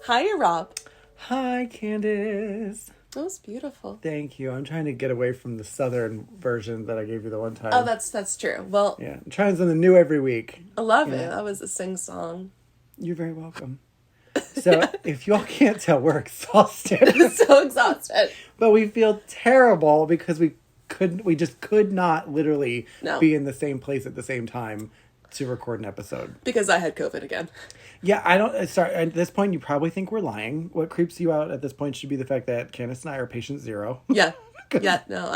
Hi, Rob. Hi, Candace. That was beautiful. Thank you. I'm trying to get away from the southern version that I gave you the one time. Oh, that's true. Well, yeah, I'm trying something new every week. I love it. That was a sing-song. You're very welcome. So, if y'all can't tell, we're exhausted. So exhausted. But we feel terrible because we just could not literally be in the same place at the same time to record an episode. Because I had COVID again. Yeah, sorry, at this point you probably think we're lying. What creeps you out at this point should be the fact that Candace and I are patient zero. Yeah. Yeah, no,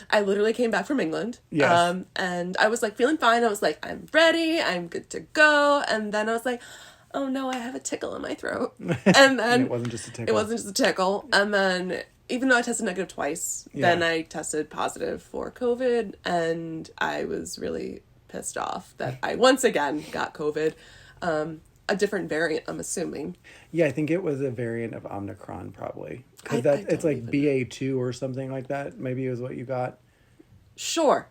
I literally came back from England. Yes. And I was like feeling fine. I was like, I'm ready, I'm good to go. And then I was like, oh no, I have a tickle in my throat. And then it wasn't just a tickle. It wasn't just a tickle. And then even though I tested negative twice, then I tested positive for COVID, and I was really pissed off that I once again got COVID. A different variant, I'm assuming. Yeah, I think it was a variant of Omicron, probably. Because it's like BA2 or something like that. Maybe it was what you got. Sure.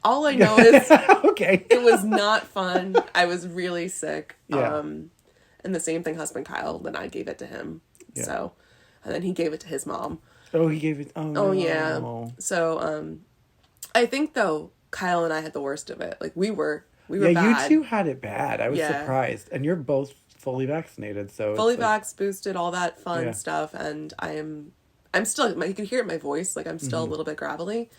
All I know is okay. It was not fun. I was really sick. Yeah. And the same thing, husband Kyle, then I gave it to him. Yeah. So, and then he gave it to his mom. Oh, he gave it. Oh, no. Yeah. So, I think though Kyle and I had the worst of it. Like we were bad. You two had it bad. I was surprised, and you're both fully vaccinated. So fully vaxxed, boosted, all that fun stuff, and I'm still. You can hear it in my voice. Like I'm still a little bit gravelly.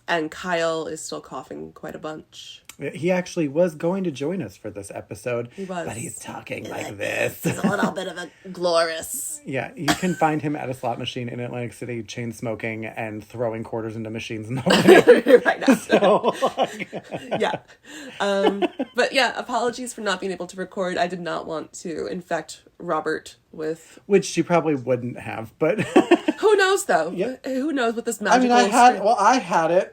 And Kyle is still coughing quite a bunch. He actually was going to join us for this episode. He was. But he's talking like this. He's a little bit of a glorious. Yeah, you can find him at a slot machine in Atlantic City, chain smoking and throwing quarters into machines and opening. Right now. So, yeah. But yeah, apologies for not being able to record. I did not want to infect Robert with... Which she probably wouldn't have, but... Who knows, though? Yeah. Who knows what this magical... I had it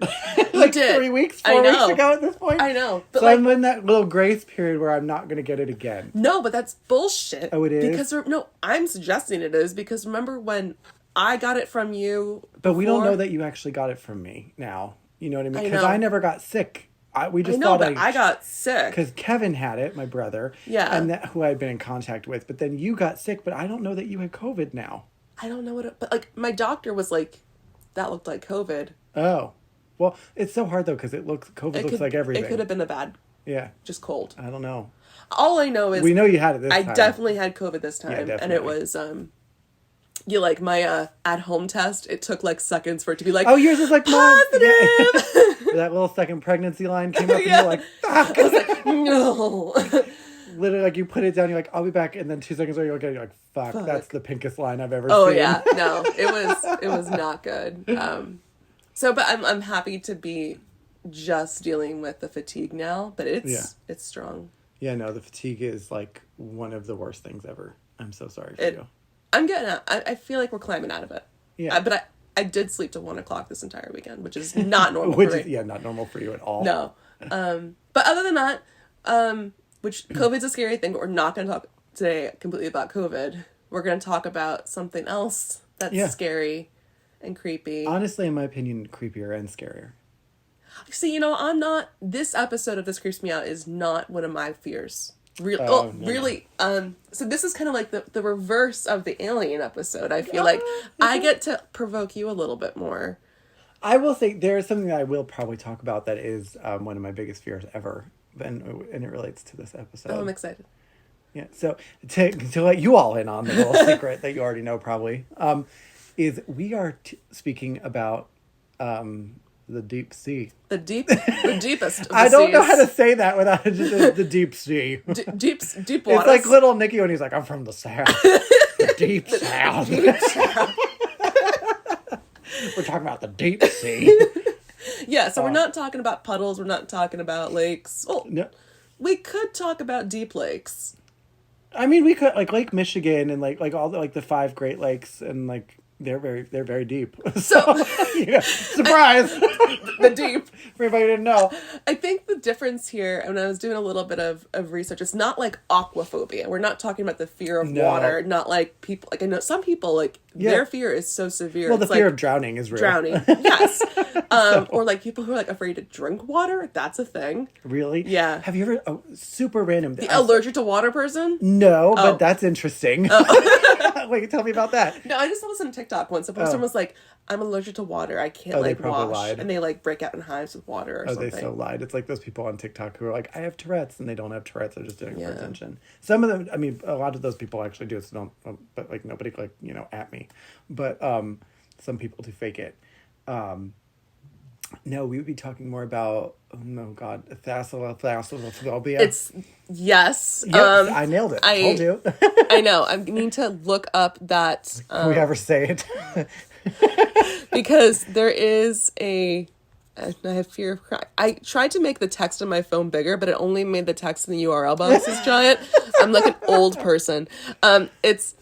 like 3 weeks, 4 weeks ago at this point. I know. But so I'm in that little grace period where I'm not going to get it again. No, but that's bullshit. Oh, it is? Because, no, I'm suggesting it is because remember when I got it from you But we don't know that you actually got it from me now. You know what I mean? Because I never got sick. I got sick. Because Kevin had it, my brother. Yeah. And who I had been in contact with. But then you got sick, but I don't know that you had COVID now. I don't know but like my doctor was like, that looked like COVID. Oh. Well, it's so hard though because COVID looks like everything. It could have been a bad... Yeah. Just cold. I don't know. All I know is... We know you had it this time. I definitely had COVID this time. Yeah, and it was... my at-home test, it took like seconds for it to be like... Oh, yours is like positive! Yeah. That little second pregnancy line came up and you're like, fuck! I was like, no! Literally, like, you put it down, you're like, I'll be back, and then 2 seconds later, you're like, fuck, that's the pinkest line I've ever seen. Oh, yeah. No, it was not good. But I'm happy to be just dealing with the fatigue now, but it's strong. Yeah, no, the fatigue is, like, one of the worst things ever. I'm so sorry for you. I'm getting out. I feel like we're climbing out of it. Yeah. But I did sleep till 1 o'clock this entire weekend, which is not normal for me. Yeah, not normal for you at all. No. But other than that, which COVID's a scary thing, but we're not going to talk today completely about COVID. We're going to talk about something else that's scary and creepy. Honestly, in my opinion, creepier and scarier. See, this episode of This Creeps Me Out is not one of my fears. Really, really. So this is kind of like the reverse of the Alien episode. I feel like I get to provoke you a little bit more. I will say there is something that I will probably talk about that is one of my biggest fears ever. And it relates to this episode. Oh, I'm excited. Yeah, so to let you all in on the little secret that you already know probably, is we are speaking about the deep sea. The deepest of the I don't know seas. how to say that without just the deep sea. Deep waters. It's like little Nicky when he's like, I'm from the south. The deep south. Deep south. We're talking about the deep sea. Yeah, so we're not talking about puddles. We're not talking about lakes. Well, no. We could talk about deep lakes. I mean, we could like Lake Michigan and like all the 5 Great Lakes and like They're very deep. So, surprise! The deep. For anybody who didn't know. I think the difference here, when I was doing a little bit of research, it's not like aquaphobia. We're not talking about the fear of water. Not like people, like I know some people, like their fear is so severe. Well, the it's fear like of drowning is real. Drowning, yes. Or like people who are like afraid to drink water. That's a thing. Really? Yeah. Have you ever, super random. The allergic to water person? No, but that's interesting. Wait, tell me about that. No, I just saw this on TikTok once. A person was like, I'm allergic to water. I can't wash. Lied. And they like break out in hives with water or something. They so lied. It's like those people on TikTok who are like, I have Tourette's, and they don't have Tourette's. They're just doing it for attention. Some of them, I mean, a lot of those people actually do it, so don't, but like nobody like, at me. But some people do fake it. No, we would be talking more about, thalassophobia. It's, yes. Yes, I nailed it. I told you. I know. I need to look up that. Can we ever say it? Because there is I have fear of crying. I tried to make the text on my phone bigger, but it only made the text in the URL boxes giant. I'm like an old person. It's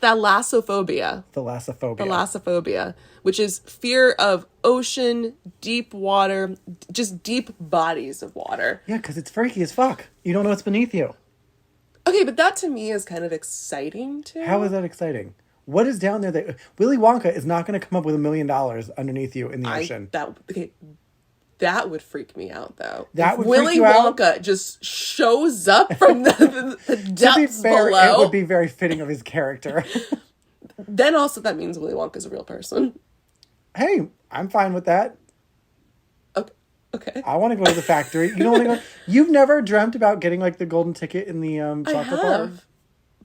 thalassophobia. Thalassophobia, which is fear of ocean, deep water, just deep bodies of water. Yeah, because it's freaky as fuck. You don't know what's beneath you. Okay, but that to me is kind of exciting too. How is that exciting? What is down there that Willy Wonka is not going to come up with $1 million underneath you in the ocean? That would freak me out, though. That would Willy freak you out? Wonka just shows up from the depths below. It would be very fitting of his character. Then also that means Willy Wonka's a real person. Hey, I'm fine with that. Okay. I want to go to the factory. You don't want to go. You've never dreamt about getting like the golden ticket in the chocolate bar?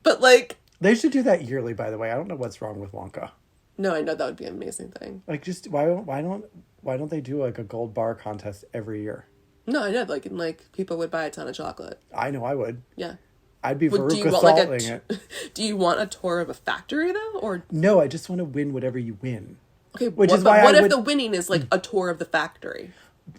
But like, they should do that yearly, by the way. I don't know what's wrong with Wonka. No, I know that would be an amazing thing. Like, just why don't they do like a gold bar contest every year? No, I know. Like people would buy a ton of chocolate. I know I would. Yeah. I'd be Veruca salting it. Do you want a tour of a factory though, or no? I just want to win whatever you win. Okay, what if the winning is like a tour of the factory?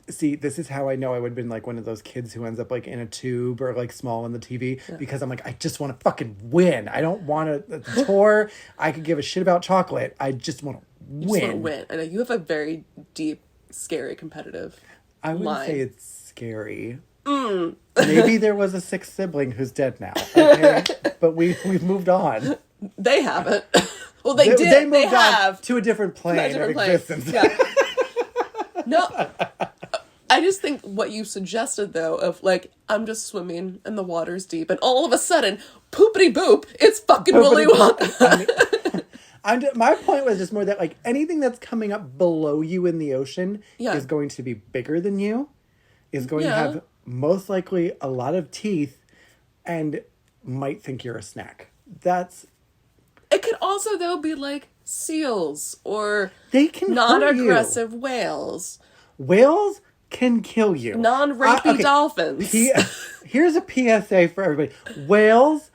See, this is how I know I would have been like one of those kids who ends up like in a tube or like small on the TV because I'm like, I just want to fucking win. I don't want a tour. I could give a shit about chocolate. I just want to win. You just want to win. I know you have a very deep, scary, competitive I wouldn't line. say it's scary. Maybe there was a sixth sibling who's dead now. Okay? But we've moved on. They haven't. Well, they did. They moved have. on to a different plane of existence. Yeah. No. I just think what you suggested, though, of like, I'm just swimming and the water's deep, and all of a sudden, poopity boop, it's fucking Willy Wonka. My point was just more that like anything that's coming up below you in the ocean is going to be bigger than you, is going to have most likely a lot of teeth, and might think you're a snack. It could also, though, be like seals or they can non-aggressive whales. Whales can kill you. Non-rapey dolphins. Here's a PSA for everybody. Whales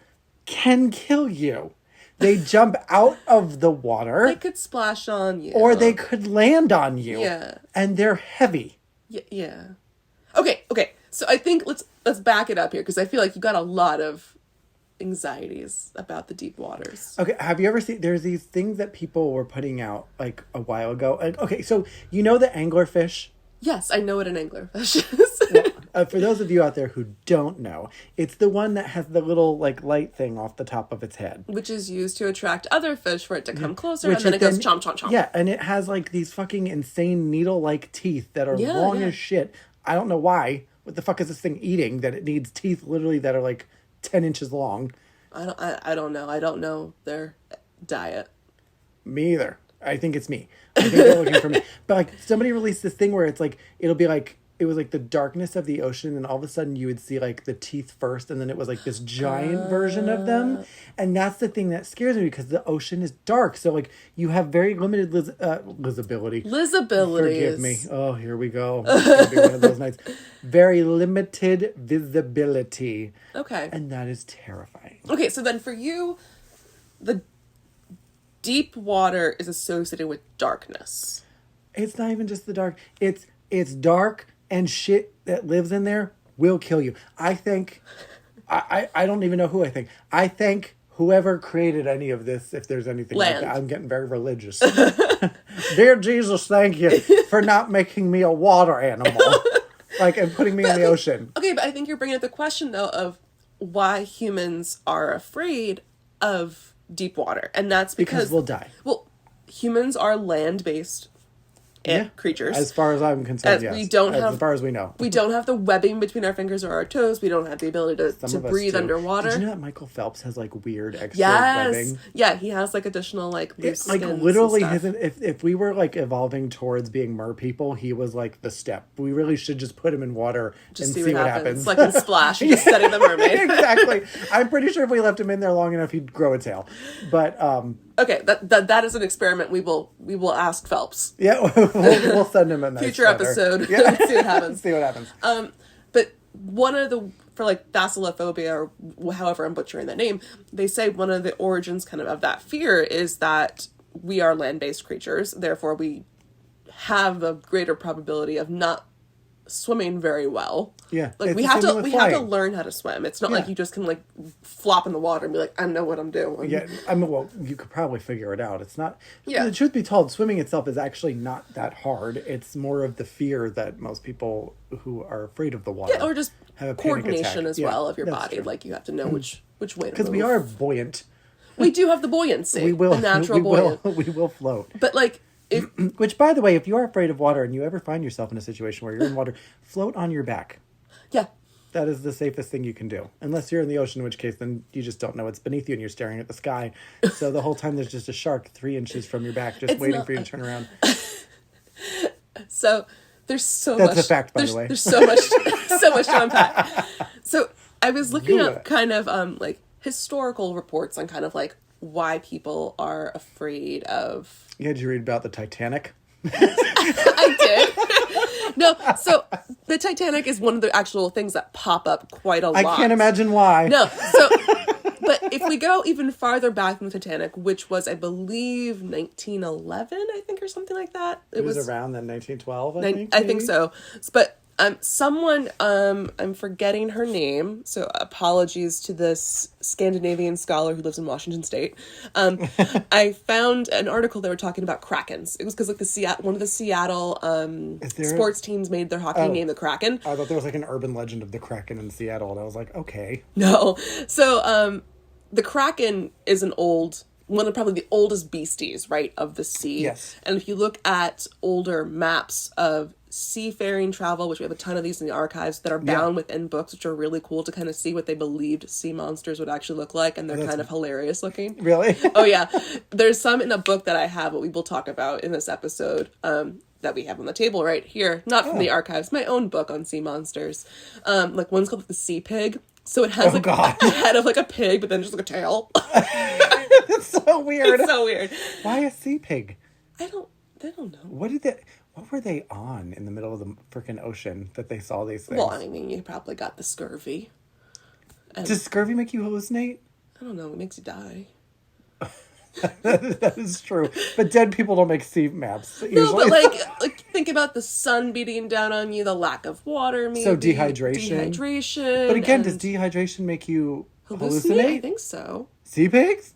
can kill you. They jump out of the water. They could splash on you. Or they could land on you. Yeah. And they're heavy. Yeah. Okay. So I think let's back it up here because I feel like you got a lot of anxieties about the deep waters. Okay, have you ever seen, there's these things that people were putting out like a while ago. Okay, so you know the anglerfish? Yes, I know what an anglerfish is. Well, for those of you out there who don't know, it's the one that has the little like light thing off the top of its head. Which is used to attract other fish for it to come closer, and then it goes chomp, chomp, chomp. Yeah, and it has like these fucking insane needle-like teeth that are long as shit. I don't know why. What the fuck is this thing eating that it needs teeth literally that are like 10 inches long? I don't know. I don't know their diet. Me either. I think it's me. I think they're looking for me. But like somebody released this thing where it's like it'll be like it was like the darkness of the ocean, and all of a sudden you would see like the teeth first, and then it was like this giant version of them. And that's the thing that scares me because the ocean is dark. So like you have very limited visibility. Forgive me. Oh, here we go. It's gonna be one of those nights. Very limited visibility. Okay. And that is terrifying. Okay, so then for you, the deep water is associated with darkness. It's not even just the dark. It's dark, and shit that lives in there will kill you. I think, I don't even know who I think. I think whoever created any of this, if there's anything Land. like that, I'm getting very religious. Dear Jesus, thank you for not making me a water animal. Like, and putting me in the ocean. Okay, but I think you're bringing up the question, though, of why humans are afraid of deep water. And that's because we'll die. Well, humans are land-based creatures. As far as I'm concerned, yes. As far as we know. We don't have the webbing between our fingers or our toes. We don't have the ability to breathe underwater. Did you know that Michael Phelps has like weird extra webbing? Yeah, he has like additional like loose like literally if we were like evolving towards being mer people, he was like the step. We really should just put him in water and see what happens. Like in Splash, you just study the mermaid. Exactly. I'm pretty sure if we left him in there long enough, he'd grow a tail. But okay, that is an experiment. We will ask Phelps. Yeah, we'll send him a nice future episode. Yeah. See what happens. See what happens. But one of the for like Thalassophobia or however I'm butchering that name, they say one of the origins kind of that fear is that we are land-based creatures. Therefore, we have a greater probability of not swimming very well. Yeah. Like we have to learn how to swim. It's not like you just can like flop in the water and be like, I know what I'm doing. Yeah. I mean, well, you could probably figure it out. It's not, the truth be told, swimming itself is actually not that hard. It's more of the fear that most people who are afraid of the water. Yeah, or just have a coordination as well of your body. True. Like you have to know which way to move. Because we are buoyant. We do have the buoyancy. We will. The natural buoyant. We will float. But like, which, by the way, if you are afraid of water and you ever find yourself in a situation where you're in water, float on your back. Yeah. That is the safest thing you can do. Unless you're in the ocean, in which case then you just don't know what's beneath you and you're staring at the sky. So the whole time there's just a shark 3 inches from your back just waiting for you to turn around. So there's so much. That's a fact, by the way. There's so much to unpack. So I was looking up kind of like historical reports on kind of like why people are afraid of... Yeah, did you read about the Titanic? I did. No, so the Titanic is one of the actual things that pop up quite a lot. I can't imagine why. No, so... But if we go even farther back than the Titanic, which was, I believe, 1911, I think, or something like that. It was around then, 1912, I think so. But someone, I'm forgetting her name, so apologies to this Scandinavian scholar who lives in Washington State. I found an article they were talking about Krakens. It was because like one of the Seattle sports teams made their hockey name the Kraken. I thought there was like an urban legend of the Kraken in Seattle, and I was like, okay. No. So, the Kraken is one of probably the oldest beasties, right, of the sea. Yes. And if you look at older maps of seafaring travel, which we have a ton of these in the archives that are bound within books, which are really cool to kind of see what they believed sea monsters would actually look like, and they're kind of hilarious looking. Really? Oh, yeah. There's some in a book that I have, what we will talk about in this episode, that we have on the table right here. Not from the archives, my own book on sea monsters. Like one's called the Sea Pig. So it has a head of like a pig, but then just like a tail. It's so weird. It's so weird. Why a sea pig? I don't know. What were they on in the middle of the freaking ocean that they saw these things? Well, I mean, you probably got the scurvy. Does scurvy make you hallucinate? I don't know. It makes you die. That is true. But dead people don't make sea maps usually. No, but like think about the sun beating down on you, the lack of water, maybe. So dehydration. But again, does dehydration make you hallucinate? I think so. Sea pigs?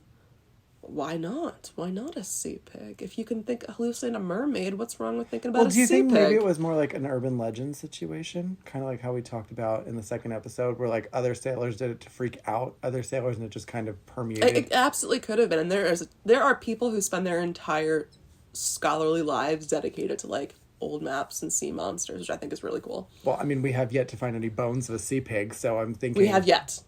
Why not? Why not a sea pig? If you can hallucinate a mermaid, what's wrong with thinking about a sea pig? Well, do you think maybe it was more like an urban legend situation? Kind of like how we talked about in the second episode, where like other sailors did it to freak out other sailors, and it just kind of permeated. It absolutely could have been. And there are people who spend their entire scholarly lives dedicated to like old maps and sea monsters, which I think is really cool. Well, I mean, we have yet to find any bones of a sea pig, so I'm thinking... We have yet.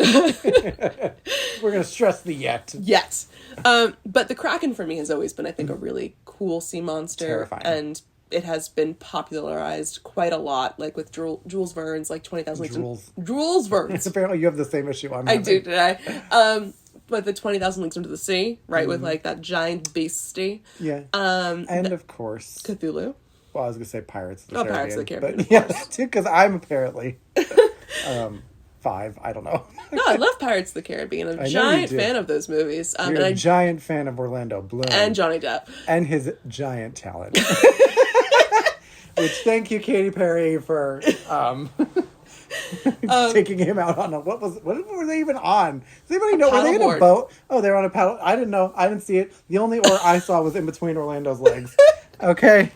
We're going to stress the yet. Yes. But the Kraken for me has always been, I think, a really cool sea monster. Terrifying. And it has been popularized quite a lot, like with Jules Verne's, like 20,000 Leagues. Jules Verne's. Apparently you have the same issue I'm having. I do, did I? But the 20,000 Leagues Under the Sea, right, with like that giant beastie. Yeah. And of course... Cthulhu. Well, I was going to say Pirates of the Caribbean. Pirates of the Caribbean, but yeah, too, because I'm apparently... 5, I don't know. No, I love Pirates of the Caribbean. I'm a giant fan of those movies. You're a giant fan of Orlando Bloom. And Johnny Depp. And his giant talent. Which, thank you, Katy Perry, for Taking him out on what were they even on? Does anybody know? Were they in a Paddleboard. boat? Oh, they were on a paddle. I didn't know. I didn't see it. The only oar I saw was in between Orlando's legs. Okay.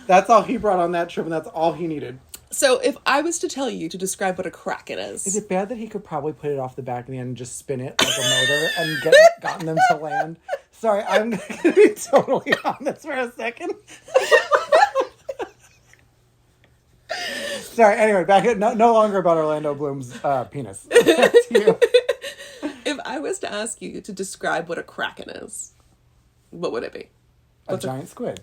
That's all he brought on that trip, and that's all he needed. So if I was to tell you to describe what a kraken Is it bad that he could probably put it off the back of the end and just spin it like a motor and gotten them to land? Sorry, I'm going to be totally honest for a second. Sorry, anyway, back at no longer about Orlando Bloom's penis. Back to you. If I was to ask you to describe what a kraken is, what would it be? A giant squid.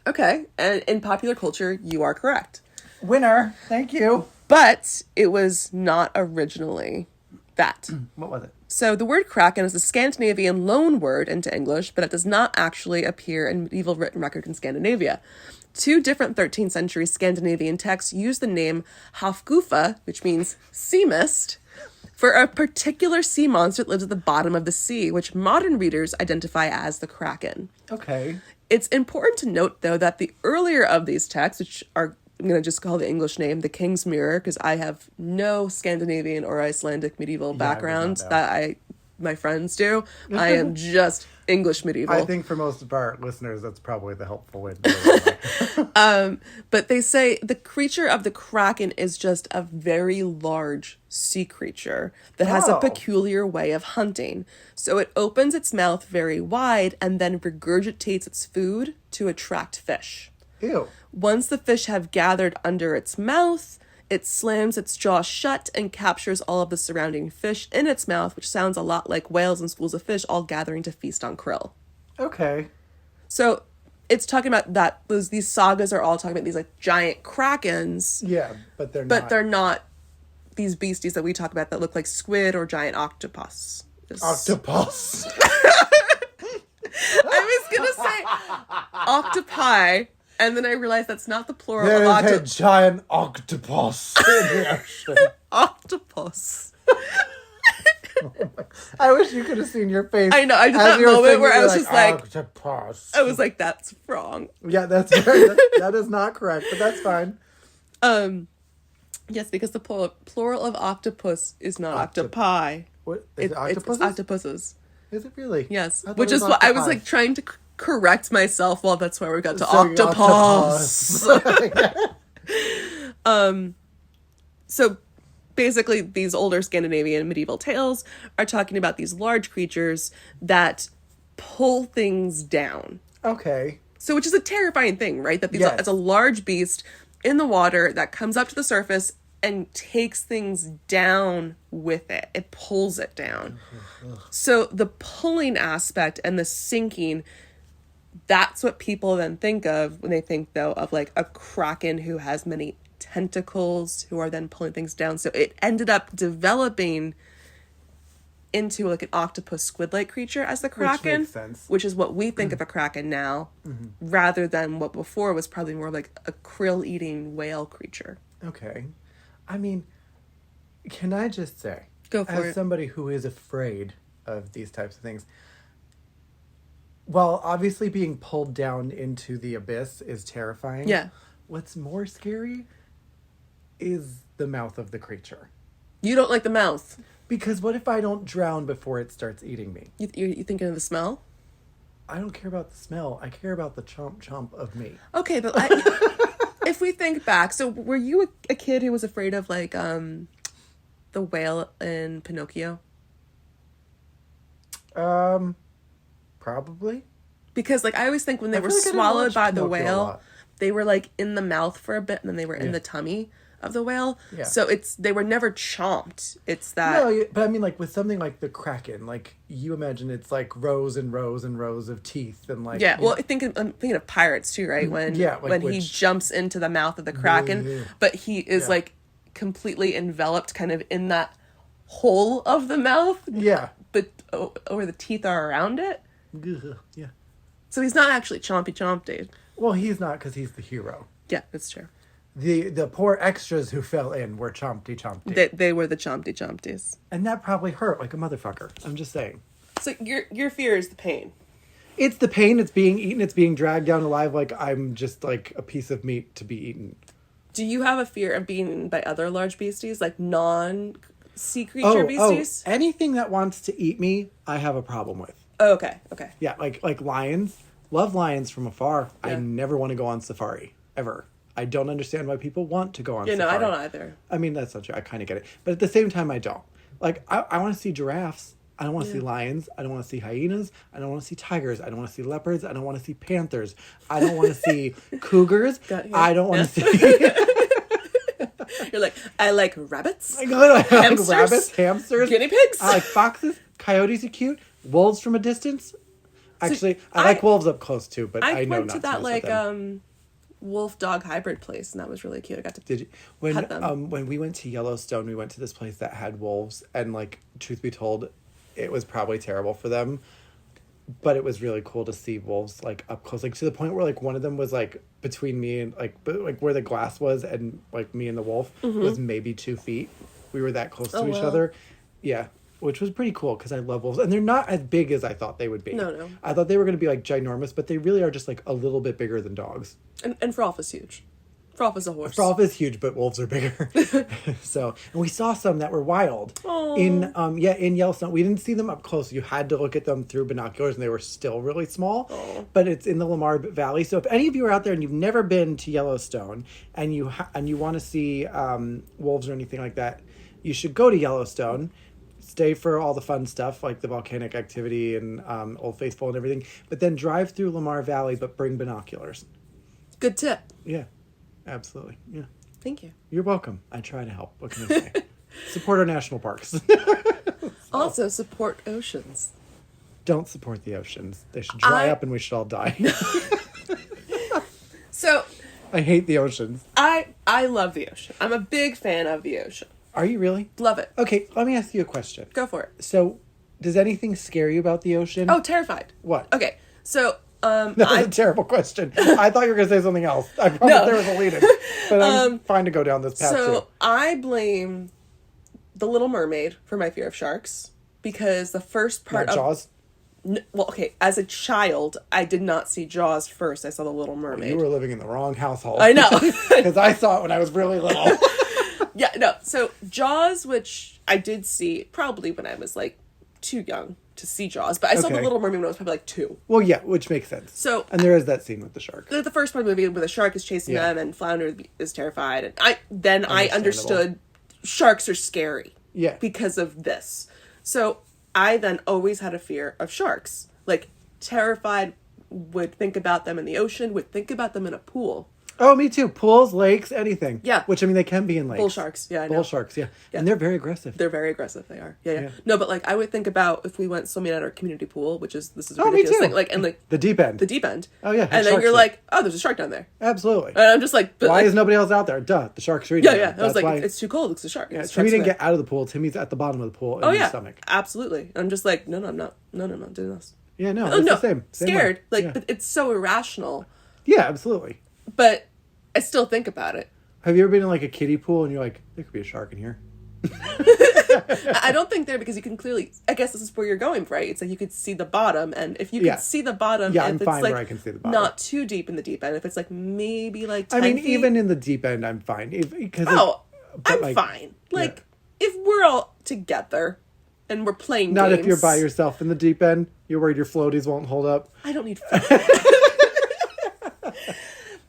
Okay, and in popular culture, you are correct. Winner. Thank you. But it was not originally that. What was it? So the word kraken is a Scandinavian loan word into English, but it does not actually appear in medieval written record in Scandinavia. 2 different 13th century Scandinavian texts use the name Hafgufa, which means sea mist, for a particular sea monster that lives at the bottom of the sea, which modern readers identify as the kraken. Okay. It's important to note, though, that the earlier of these texts, which are, I'm going to just call the English name The King's Mirror, because I have no Scandinavian or Icelandic medieval background that my friends do. I am just English medieval. I think for most of our listeners, that's probably the helpful way to do it. But they say the creature of the kraken is just a very large sea creature that has a peculiar way of hunting. So it opens its mouth very wide and then regurgitates its food to attract fish. Ew. Once the fish have gathered under its mouth, it slams its jaw shut and captures all of the surrounding fish in its mouth, which sounds a lot like whales and schools of fish all gathering to feast on krill. Okay. So it's talking about that. These sagas are all talking about these like giant krakens. Yeah, but they're not. But they're not these beasties that we talk about that look like squid or giant octopus. Octopus. I was going to say octopi. And then I realized that's not the plural There of is a giant octopus in the ocean. octopus. I wish you could have seen your face. I know. I did that moment where I was just like, octopus. I was like, that's wrong. Yeah, that is not correct, but that's fine. Yes, because the plural of octopus is not octopi. What is it? Octopuses? It's octopuses. Is it really? Yes, I thought which it is was what I was octopi. like trying to correct myself. Well, that's why we got to Sorry, octopus. So basically, these older Scandinavian medieval tales are talking about these large creatures that pull things down. Okay. So, which is a terrifying thing, right? That Yes. it's a large beast in the water that comes up to the surface and takes things down with it. It pulls it down. So the pulling aspect and the sinking, that's what people then think of when they think, though, of like a kraken who has many tentacles who are then pulling things down. So it ended up developing into like an octopus squid-like creature as the kraken, makes sense. which is what we think of a kraken now, rather than what before was probably more like a krill-eating whale creature. Okay. I mean, can I just say, Go for as it. somebody who is afraid of these types of things, while obviously being pulled down into the abyss is terrifying, Yeah. what's more scary is the mouth of the creature. You don't like the mouth. Because what if I don't drown before it starts eating me? You thinking of the smell? I don't care about the smell. I care about the chomp chomp of me. Okay, but if we think back, so were you a kid who was afraid of like the whale in Pinocchio? Probably. Because like I always think when they were feel like I didn't swallowed watch by the Pinocchio a whale, lot. they were like in the mouth for a bit and then they were in the tummy of the whale. Yeah. So they were never chomped. It's that No, but I mean, like with something like the kraken, like you imagine it's like rows and rows and rows of teeth and like yeah. Well, I'm thinking of pirates too, right? When Yeah, like when he which- jumps into the mouth of the kraken, Yeah. but he is Yeah. like completely enveloped, kind of in that hole of the mouth, yeah, but where the teeth are around it. Ugh, yeah. So he's not actually chompy, dude. Well, he's not because he's the hero. Yeah, that's true. The poor extras who fell in were chompty. They were the chompties. And that probably hurt like a motherfucker. I'm just saying. So your fear is the pain. It's the pain. It's being eaten. It's being dragged down alive like I'm just like a piece of meat to be eaten. Do you have a fear of being eaten by other large beasties, like non-sea creature beasties? Anything that wants to eat me, I have a problem with. Oh, okay. Yeah, like lions. Love lions from afar. Yeah. I never want to go on safari, ever. I don't understand why people want to go on safari. No, I don't either. I mean, that's not true. I kind of get it. But at the same time, I don't. Like, I want to see giraffes. I don't want to see lions. I don't want to see hyenas. I don't want to see tigers. I don't want to see leopards. I don't want to see panthers. I don't want to see cougars. I don't want to see... You're like, I like rabbits. I like rabbits, hamsters. Guinea pigs. I like foxes. Coyotes are cute. Wolves from a distance. Actually, I like wolves up close too, but I know not went to that like wolf dog hybrid place, and that was really cute. I got to Did you, when we went to Yellowstone, we went to this place that had wolves, and like, truth be told, it was probably terrible for them, but it was really cool to see wolves like up close, like to the point where like one of them was like between me and like where the glass was and like me and the wolf was maybe 2 feet. We were that close to each other. Yeah. Which was pretty cool because I love wolves. And they're not as big as I thought they would be. No. I thought they were going to be like ginormous, but they really are just like a little bit bigger than dogs. And Frolf is huge. Frolf is a horse. Frolf is huge, but wolves are bigger. So, and we saw some that were wild. Aww. In Yellowstone. We didn't see them up close. You had to look at them through binoculars, and they were still really small. Aww. But it's in the Lamar Valley. So if any of you are out there and you've never been to Yellowstone and you want to see wolves or anything like that, you should go to Yellowstone. Stay for all the fun stuff like the volcanic activity and Old Faithful and everything, but then drive through Lamar Valley, but bring binoculars. Good tip. Yeah, absolutely. Yeah. Thank you. You're welcome. I try to help. What can I say? Support our national parks. Also, support oceans. Don't support the oceans. They should dry up and we should all die. So, I hate the oceans. I love the ocean. I'm a big fan of the ocean. Are you really? Love it. Okay, let me ask you a question. Go for it. So, does anything scare you about the ocean? Oh, terrified. What? Okay, so that was a terrible question. I thought you were going to say something else. I promise there was a lead in. But I'm fine to go down this path too. I blame The Little Mermaid for my fear of sharks because the first part Not Jaws? Well, okay, as a child, I did not see Jaws first. I saw The Little Mermaid. You were living in the wrong household. I know. Because I saw it when I was really little. Yeah, no. So Jaws, which I did see probably when I was like too young to see Jaws, but I saw The Little Mermaid when I was probably like 2. Well, yeah, which makes sense. So, and there is that scene with the shark. The first part of the movie where the shark is chasing them and Flounder is terrified, and I understood sharks are scary. Yeah. Because of this. So I then always had a fear of sharks. Like, terrified, would think about them in the ocean, would think about them in a pool. Oh, me too. Pools, lakes, anything. Yeah. Which, I mean, they can be in lakes. Bull sharks, yeah, I know. Bull sharks, yeah. And they're very aggressive. They're very aggressive, they are. Yeah. No, but, like, I would think about if we went swimming at our community pool, this is a ridiculous me too. thing. Like, and, like... The deep end. The deep end. Oh, yeah. And then you're like, oh, there's a shark down there. Absolutely. And I'm just like... Why is nobody else out there? Duh, the shark's reading. Yeah. I was like, it's too cold, it's a shark. Yeah, Timmy didn't get out of the pool. Timmy's at the bottom of the pool in his stomach. Absolutely. And I'm just like, no, I'm not. No, I'm not doing this. Yeah, no, it's the same. Scared. Like, but it's so irrational. Yeah, absolutely. But I still think about it. Have you ever been in like a kiddie pool and you're like, there could be a shark in here? I don't think there because you can clearly. I guess this is where you're going, right? It's like you could see the bottom, and if you can see the bottom, I'm if fine it's like where I can see the bottom. Not too deep in the deep end. If it's like maybe like 10 I mean, feet, even in the deep end, I'm fine. I'm fine. Like if we're all together and we're playing. Not games, if you're by yourself in the deep end. You're worried your floaties won't hold up. I don't need.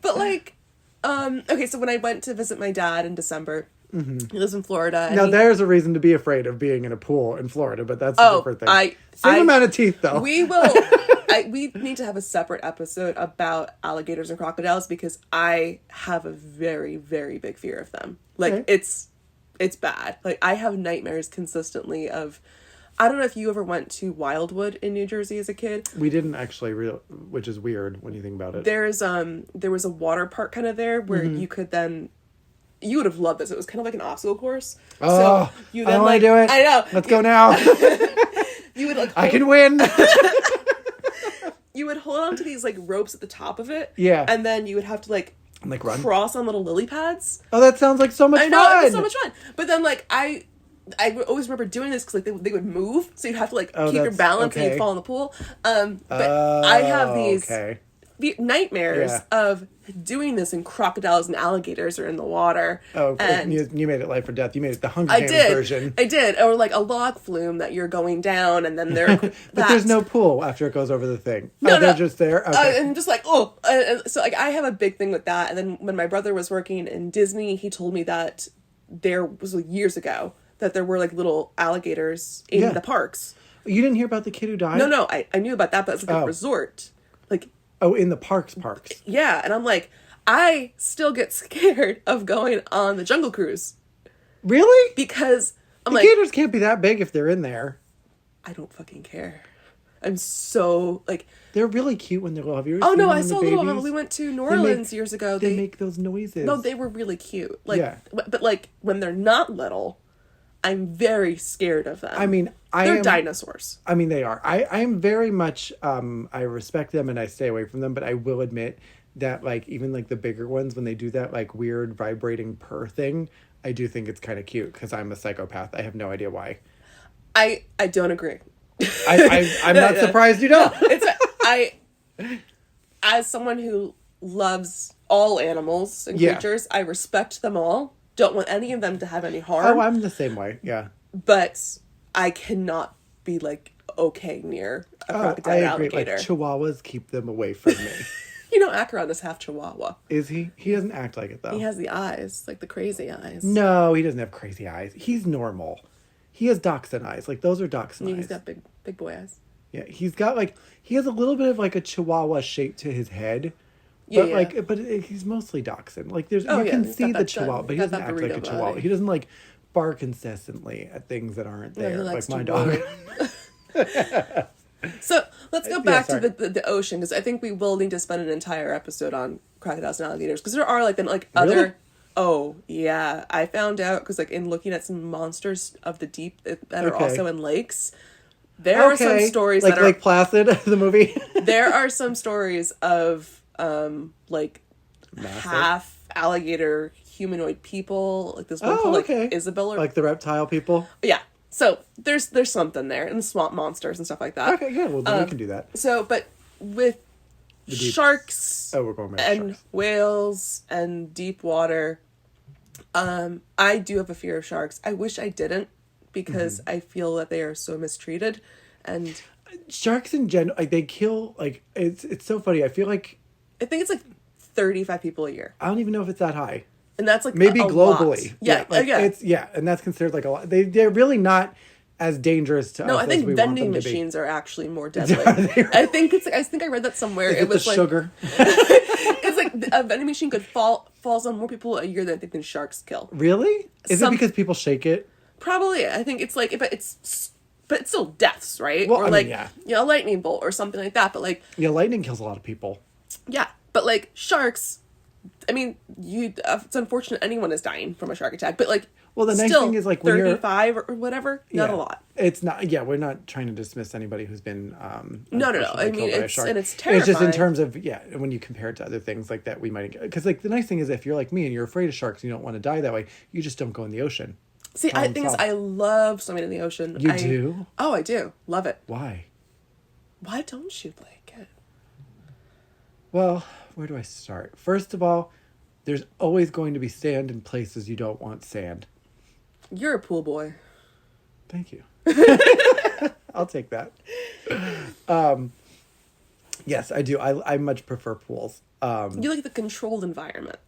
But like. Okay, so when I went to visit my dad in December, he lives in Florida. Now, there's a reason to be afraid of being in a pool in Florida, but that's a different thing. Same amount of teeth, though. We will. We need to have a separate episode about alligators and crocodiles because I have a very, very big fear of them. Like, it's bad. Like, I have nightmares consistently of... I don't know if you ever went to Wildwood in New Jersey as a kid. We didn't actually, which is weird when you think about it. There was a water park kind of there where you could then... You would have loved this. It was kind of like an obstacle course. Oh, so you then, I want to do it. I know. Let's go now. You would like... I can win. You would hold on to these like ropes at the top of it. Yeah. And then you would have to like run? Cross on little lily pads. Oh, that sounds like so much fun. I know, it was so much fun. But then like I always remember doing this because like they would move, so you'd have to like keep your balance and you'd fall in the pool. But I have these nightmares Yeah. of doing this, and crocodiles and alligators are in the water. Oh, and you made it life or death. You made it the Hunger I Games did. version. I did. Or like a log flume that you're going down, and then But there's no pool after it goes over the thing. They're just there. Okay. And just like, so like I have a big thing with that. And then when my brother was working in Disney, he told me that there was like years ago that there were like little alligators in the parks. You didn't hear about the kid who died? No, I knew about that, but it's like a resort. Like, oh, in the parks. Yeah, and I'm like, I still get scared of going on the Jungle Cruise. Really? Because I'm the gators can't be that big if they're in there. I don't fucking care. I'm so like, they're really cute when they're little. Have you ever oh seen no, them I when saw they're little. babies? We went to New Orleans years ago. They make those noises. No, they were really cute. Like, but like when they're not little, I'm very scared of them. I mean, they're dinosaurs. I mean, they are. I am very much. I respect them and I stay away from them. But I will admit that, like, even like the bigger ones, when they do that like weird vibrating purr thing, I do think it's kind of cute because I'm a psychopath. I have no idea why. I don't agree. I'm not surprised you don't. As someone who loves all animals and creatures, I respect them all. Don't want any of them to have any harm. Oh, I'm the same way. Yeah. But I cannot be like okay near a crocodile alligator. Like Chihuahuas, keep them away from me. You know, Acheron is half Chihuahua. Is he? He doesn't act like it though. He has the eyes, like the crazy eyes. No, he doesn't have crazy eyes. He's normal. He has dachshund eyes. Like those are dachshund eyes. He's got big boy eyes. Yeah, he has a little bit of like a Chihuahua shape to his head. Yeah, but he's mostly dachshund. Like you can can see the Chihuahua, but he doesn't act like a Chihuahua. body. He doesn't like bark incessantly at things that aren't there, like my dog. So let's go back to the ocean, because I think we will need to spend an entire episode on crocodiles and alligators, because there are other. Really? Oh yeah, I found out because like in looking at some monsters of the deep that are also in lakes. There are some stories like that are Lake Placid, the movie. There are some stories of like massive. Half alligator humanoid people, like this one called like Isabel, or like the reptile people. Yeah, so there's something there, and the swamp monsters and stuff like that. Okay, yeah, well then we can do that. So, but with sharks, we're going back and sharks. whales and deep water, I do have a fear of sharks. I wish I didn't, because I feel that they are so mistreated, and sharks in general, like they kill. Like it's so funny. I feel like I think it's like 35 people a year. I don't even know if it's that high. And that's like maybe a globally. Lot. Yeah, It's and that's considered like a lot. They're really not as dangerous to us. No, I think as we vending want them to machines are actually more deadly. Really? I think I read that somewhere. It was like sugar. It's like a vending machine falls on more people a year than I think than sharks kill. Really? Is it because people shake it? Probably. I think it's like, but it's still deaths, right? Well, or like a lightning bolt or something like that. But like lightning kills a lot of people. Yeah, but like sharks, I mean, it's unfortunate anyone is dying from a shark attack, but like, well, the nice thing is like when 35 or whatever, not a lot. It's not. Yeah, we're not trying to dismiss anybody who's been. No. I mean, it's terrifying. It's just in terms of when you compare it to other things like that, we might, because like the nice thing is if you're like me and you're afraid of sharks and you don't want to die that way, you just don't go in the ocean. See, I love swimming in the ocean. You do? Oh, I do. Love it. Why? Why don't you like it? Well, where do I start? First of all, there's always going to be sand in places you don't want sand. You're a pool boy. Thank you. I'll take that. Yes, I do. I much prefer pools. You like the controlled environment.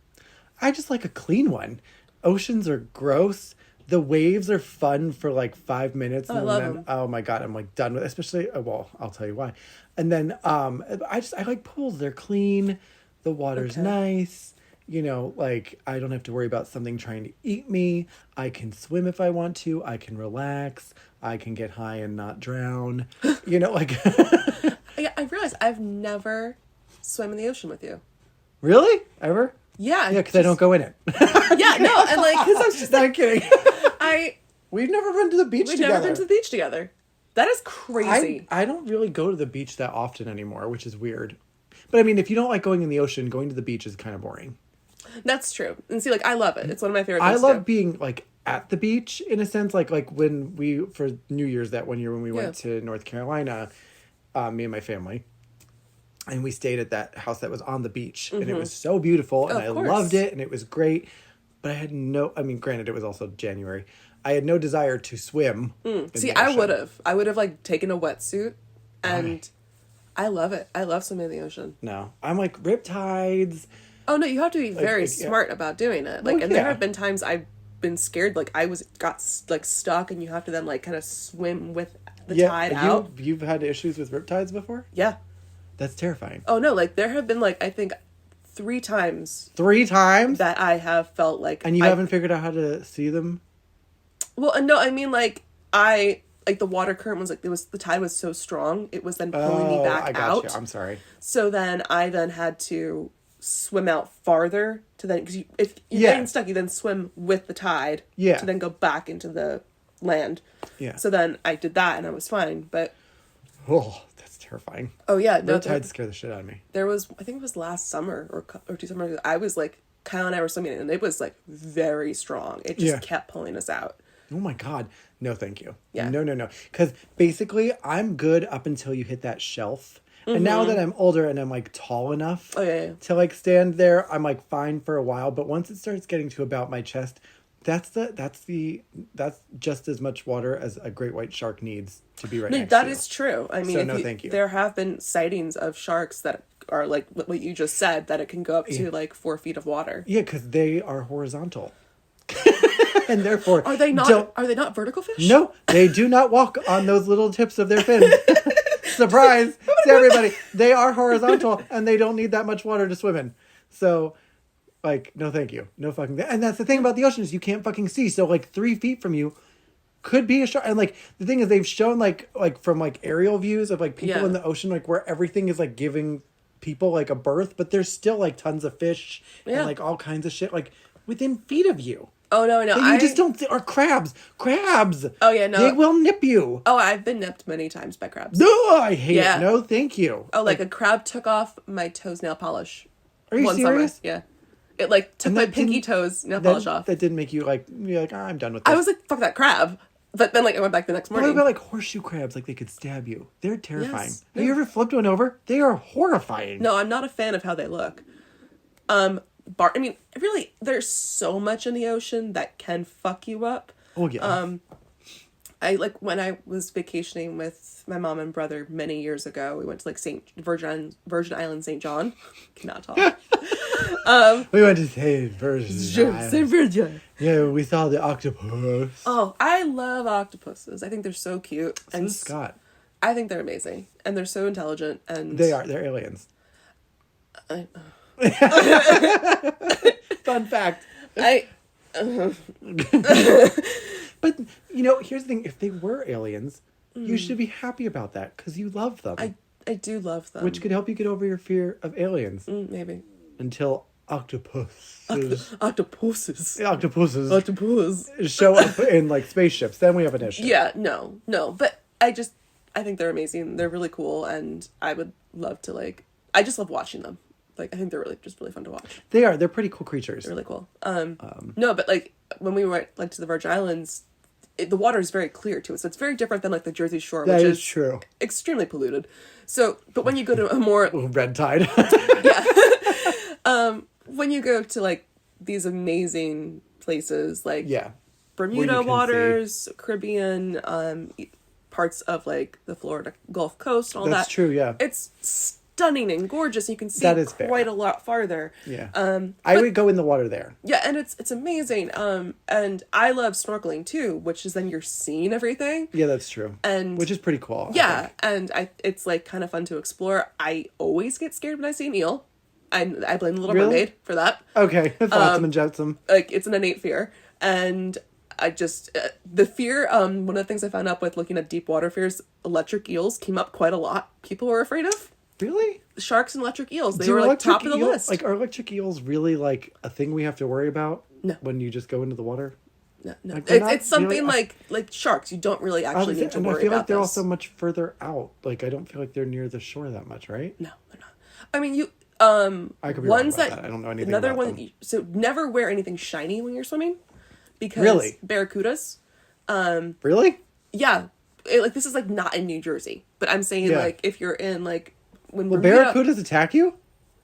I just like a clean one. Oceans are gross. The waves are fun for like 5 minutes. I love them. Oh my God, I'm like done with it. Especially, well, I'll tell you why. And then I like pools. They're clean. The water's nice. You know, like I don't have to worry about something trying to eat me. I can swim if I want to. I can relax. I can get high and not drown. You know, like. I realize I've never swam in the ocean with you. Really? Ever? Yeah. Yeah, because I don't go in it. Yeah, no, and like, because I was just not kidding. We've never been to the beach together. We've never been to the beach together. That is crazy. I don't really go to the beach that often anymore, which is weird. But I mean, if you don't like going in the ocean, going to the beach is kind of boring. That's true. And see, like, I love it. It's one of my favorite things I love being like at the beach in a sense, like when we, for New Year's that one year when we went to North Carolina, me and my family. And we stayed at that house that was on the beach. And it was so beautiful. And I loved it. And it was great. But I had granted, it was also January. I had no desire to swim. See, I would have. I would have, like, taken a wetsuit. And I love it. I love swimming in the ocean. No. I'm like, riptides. Oh, no, you have to be very smart about doing it. Like, and there have been times I've been scared. Like, got stuck, and you have to then, like, kind of swim with the tide out. You've had issues with riptides before? Yeah. That's terrifying. Oh, no, like, there have been, like, I think 3 times. 3 times? That I have felt like... And you haven't figured out how to see them? Well, no, I mean, like, the water current was, like, the tide was so strong, it was then pulling me back out. You. I'm sorry. So then I had to swim out farther to then... Because if you're getting stuck, you then swim with the tide to then go back into the land. Yeah. So then I did that, and I was fine, but... Oh, that's terrifying. Oh, yeah. No, riptides scare the shit out of me. There was, I think it was last summer or 2 summers ago, I was, like, Kyle and I were swimming, and it was, like, very strong. It just kept pulling us out. Oh my God. No, thank you. Yeah. No. Because basically, I'm good up until you hit that shelf. And now that I'm older and I'm, like, tall enough to, like, stand there, I'm, like, fine for a while. But once it starts getting to about my chest, that's just as much water as a great white shark needs to be next to you. That is true. I mean, thank you. There have been sightings of sharks that are, like, what you just said, that it can go up to, like, 4 feet of water. Yeah, because they are horizontal. And therefore... Are they not vertical fish? No, they do not walk on those little tips of their fins. Surprise to everybody. They are horizontal, and they don't need that much water to swim in. So, like, no thank you. No fucking... And that's the thing about the ocean is you can't fucking see. So, like, 3 feet from you could be a shark. And, like, the thing is they've shown, like from, like, aerial views of, like, people in the ocean, like, where everything is, like, giving people, like, a birth. But there's still, like, tons of fish and, like, all kinds of shit, like, within feet of you. Oh, no. You just don't... Or crabs. Oh, yeah, no. They will nip you. Oh, I've been nipped many times by crabs. No, I hate it. No, thank you. Oh, like a crab took off my toes nail polish. Are you serious? Summer. Yeah. It, like, took my pinky toes nail polish off. That didn't make you, like, I'm done with this. I was like, fuck that crab. But then, like, I went back the next morning. What about, like, horseshoe crabs? Like, they could stab you. They're terrifying. Yes. Have you ever flipped one over? They are horrifying. No, I'm not a fan of how they look. I mean, really, there's so much in the ocean that can fuck you up. Oh, yeah. I, like, when I was vacationing with my mom and brother many years ago, we went to, like, Virgin Island, St. John. Cannot talk. We went to St. Virgin. Yeah, we saw the octopus. Oh, I love octopuses. I think they're so cute. So does Scott. I think they're amazing. And they're so intelligent. And they are. They're aliens. Fun fact. But, here's the thing. If they were aliens, you should be happy about that because you love them. I do love them. Which could help you get over your fear of aliens. Maybe. Until octopuses show up in, like, spaceships. Then we have an issue. Yeah, no. But I think they're amazing. They're really cool. And I would love to, like... I just love watching them. Like, I think they're really fun to watch. They are. They're pretty cool creatures. They're really cool. No, but, like, when we went, like, to the Virgin Islands, the water is very clear, too. So it's very different than, like, the Jersey Shore, which is true. Extremely polluted. So, but when you go to a more... red tide. Yeah. When you go to, like, these amazing places, like... Yeah. Bermuda waters, Caribbean, parts of, like, the Florida Gulf Coast, all that. That's true, yeah. It's stunning and gorgeous. You can see quite a lot farther. Yeah. I would go in the water there. Yeah, and it's amazing. And I love snorkeling too, which is then you're seeing everything. Yeah, that's true. And which is pretty cool. Yeah, and it's like kind of fun to explore. I always get scared when I see an eel. I blame the Little Mermaid for that. Okay, that's awesome and jetsam. Like, it's an innate fear. And I just, the fear, one of the things I found out with looking at deep water fears, electric eels came up quite a lot. People were afraid of. Really? Sharks and electric eels. They were, like, top of the list. Like, are electric eels really, like, a thing we have to worry about? No. When you just go into the water? No. Like, it's something really, like sharks. You don't really actually need to worry about. And I feel like they're also much further out. Like, I don't feel like they're near the shore that much, right? No, they're not. I mean, I could be wrong about that. I don't know anything about them. So never wear anything shiny when you're swimming. Because barracudas. Really? Yeah. Like, this is, like, not in New Jersey. But I'm saying, like, if you're in, like, when Will Bermuda, barracudas attack you?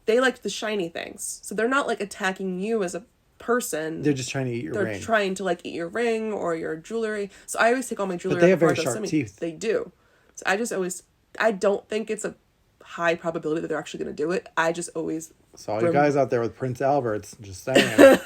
they like the shiny things. So they're not like attacking you as a person. They're just trying to eat your ring. They're trying to like eat your ring or your jewelry. So I always take all my jewelry. But they have before I very go sharp swimming. teeth. They do. So I don't think it's a high probability that they're actually going to do it. I just always. So all you guys out there with Prince Alberts, just saying.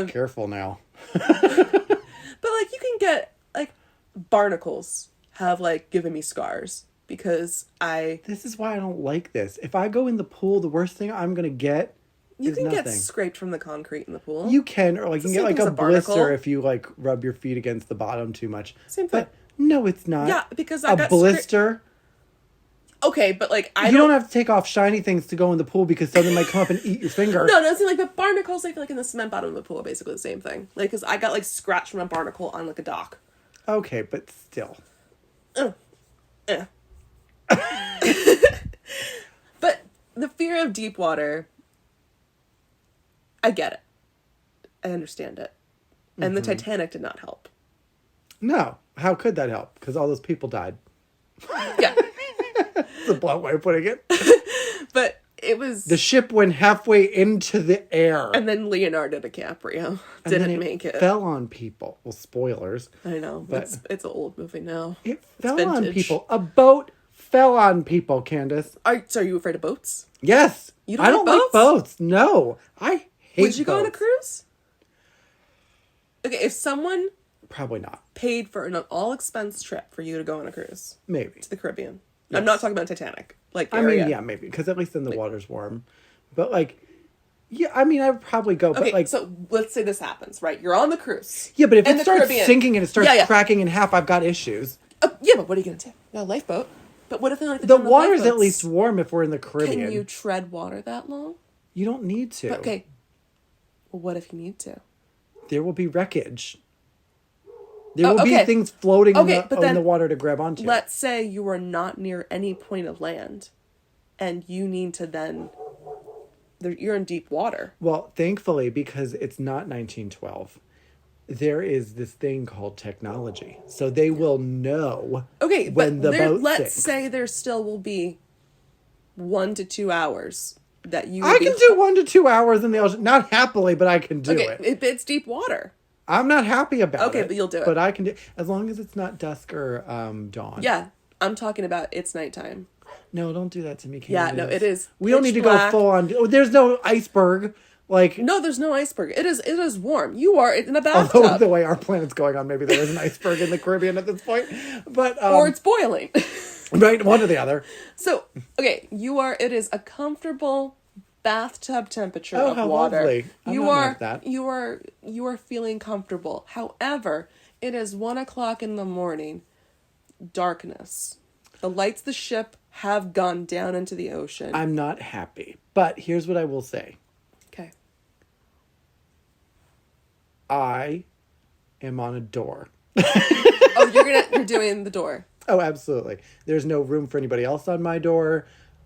Careful now. But like you can get like barnacles have like given me scars because This is why I don't like this. If I go in the pool, the worst thing I'm gonna get you is can nothing. get scraped from the concrete in the pool. You can, or like you can get like same thing a as a barnacle. blister if you like rub your feet against the bottom too much. Same thing. But no, it's not. Yeah, because I a got blister. Okay, but like You don't have to take off shiny things to go in the pool because something might come up and eat your finger. No, see, like the barnacles, I feel like in the cement bottom of the pool are basically the same thing. Like, because I got like scratched from a barnacle on like a dock. Okay, but still. But the fear of deep water, I get it. I understand it. And the Titanic did not help. No. How could that help? Because all those people died. Yeah. That's a blunt way of putting it. But it was... The ship went halfway into the air. And then Leonardo DiCaprio And then didn't make it. Fell on people. Well, spoilers. I know. But it's an old movie now. It fell on vintage. people. A boat fell on people, Candace. So are you afraid of boats? Yes. You don't I like don't like boats. No. I hate Would you go on a boats. cruise? Okay, if someone Probably not. paid for an all-expense trip for you to go on a cruise Maybe. to the Caribbean. Yes. I'm not talking about Titanic. Like, I area. mean, yeah, maybe. Because at least then the water's warm. But, like, yeah, I mean, I would probably go. Okay, But, like, so let's say this happens, right? You're on the cruise. yeah, but if in it the starts Caribbean. sinking and it starts Yeah. cracking in half, I've got issues. Yeah, but what are you going to do? You got a lifeboat. But what if they like The water's at least warm if we're in the Caribbean. Can you tread water that long? You don't need to. But, okay. Well, what if you need to? There will be wreckage. There will be okay. things floating Okay, but in then the water to grab onto. Let's say you are not near any point of land, and you need to then... You're in deep water. Well, thankfully, because it's not 1912, there is this thing called technology. So they will know Okay, when but the boat let's sinks. say there still will be 1 to 2 hours that you I can do 1 to 2 hours in the ocean. Not happily, but I can do it. It's deep water. I'm not happy about it. Okay, but you'll do it. But I can do as long as it's not dusk or dawn. Yeah, I'm talking about it's nighttime. No, don't do that to me, Candace. Yeah, no, it is. We don't need to black. go full on. Oh, there's no iceberg. Like, No, there's no iceberg. It is warm. You are in a bathtub. although the way our planet's going on, maybe there is an iceberg in the Caribbean at this point. But or it's boiling. right, one or the other. So, okay, it is a comfortable bathtub temperature Oh, of how water. lovely. I'm not mad at that. You are feeling comfortable. However, it is 1:00 in the morning, darkness. The lights of the ship have gone down into the ocean. I'm not happy. But here's what I will say. Okay. I am on a door. Oh, you're doing the door. Oh, absolutely. There's no room for anybody else on my door.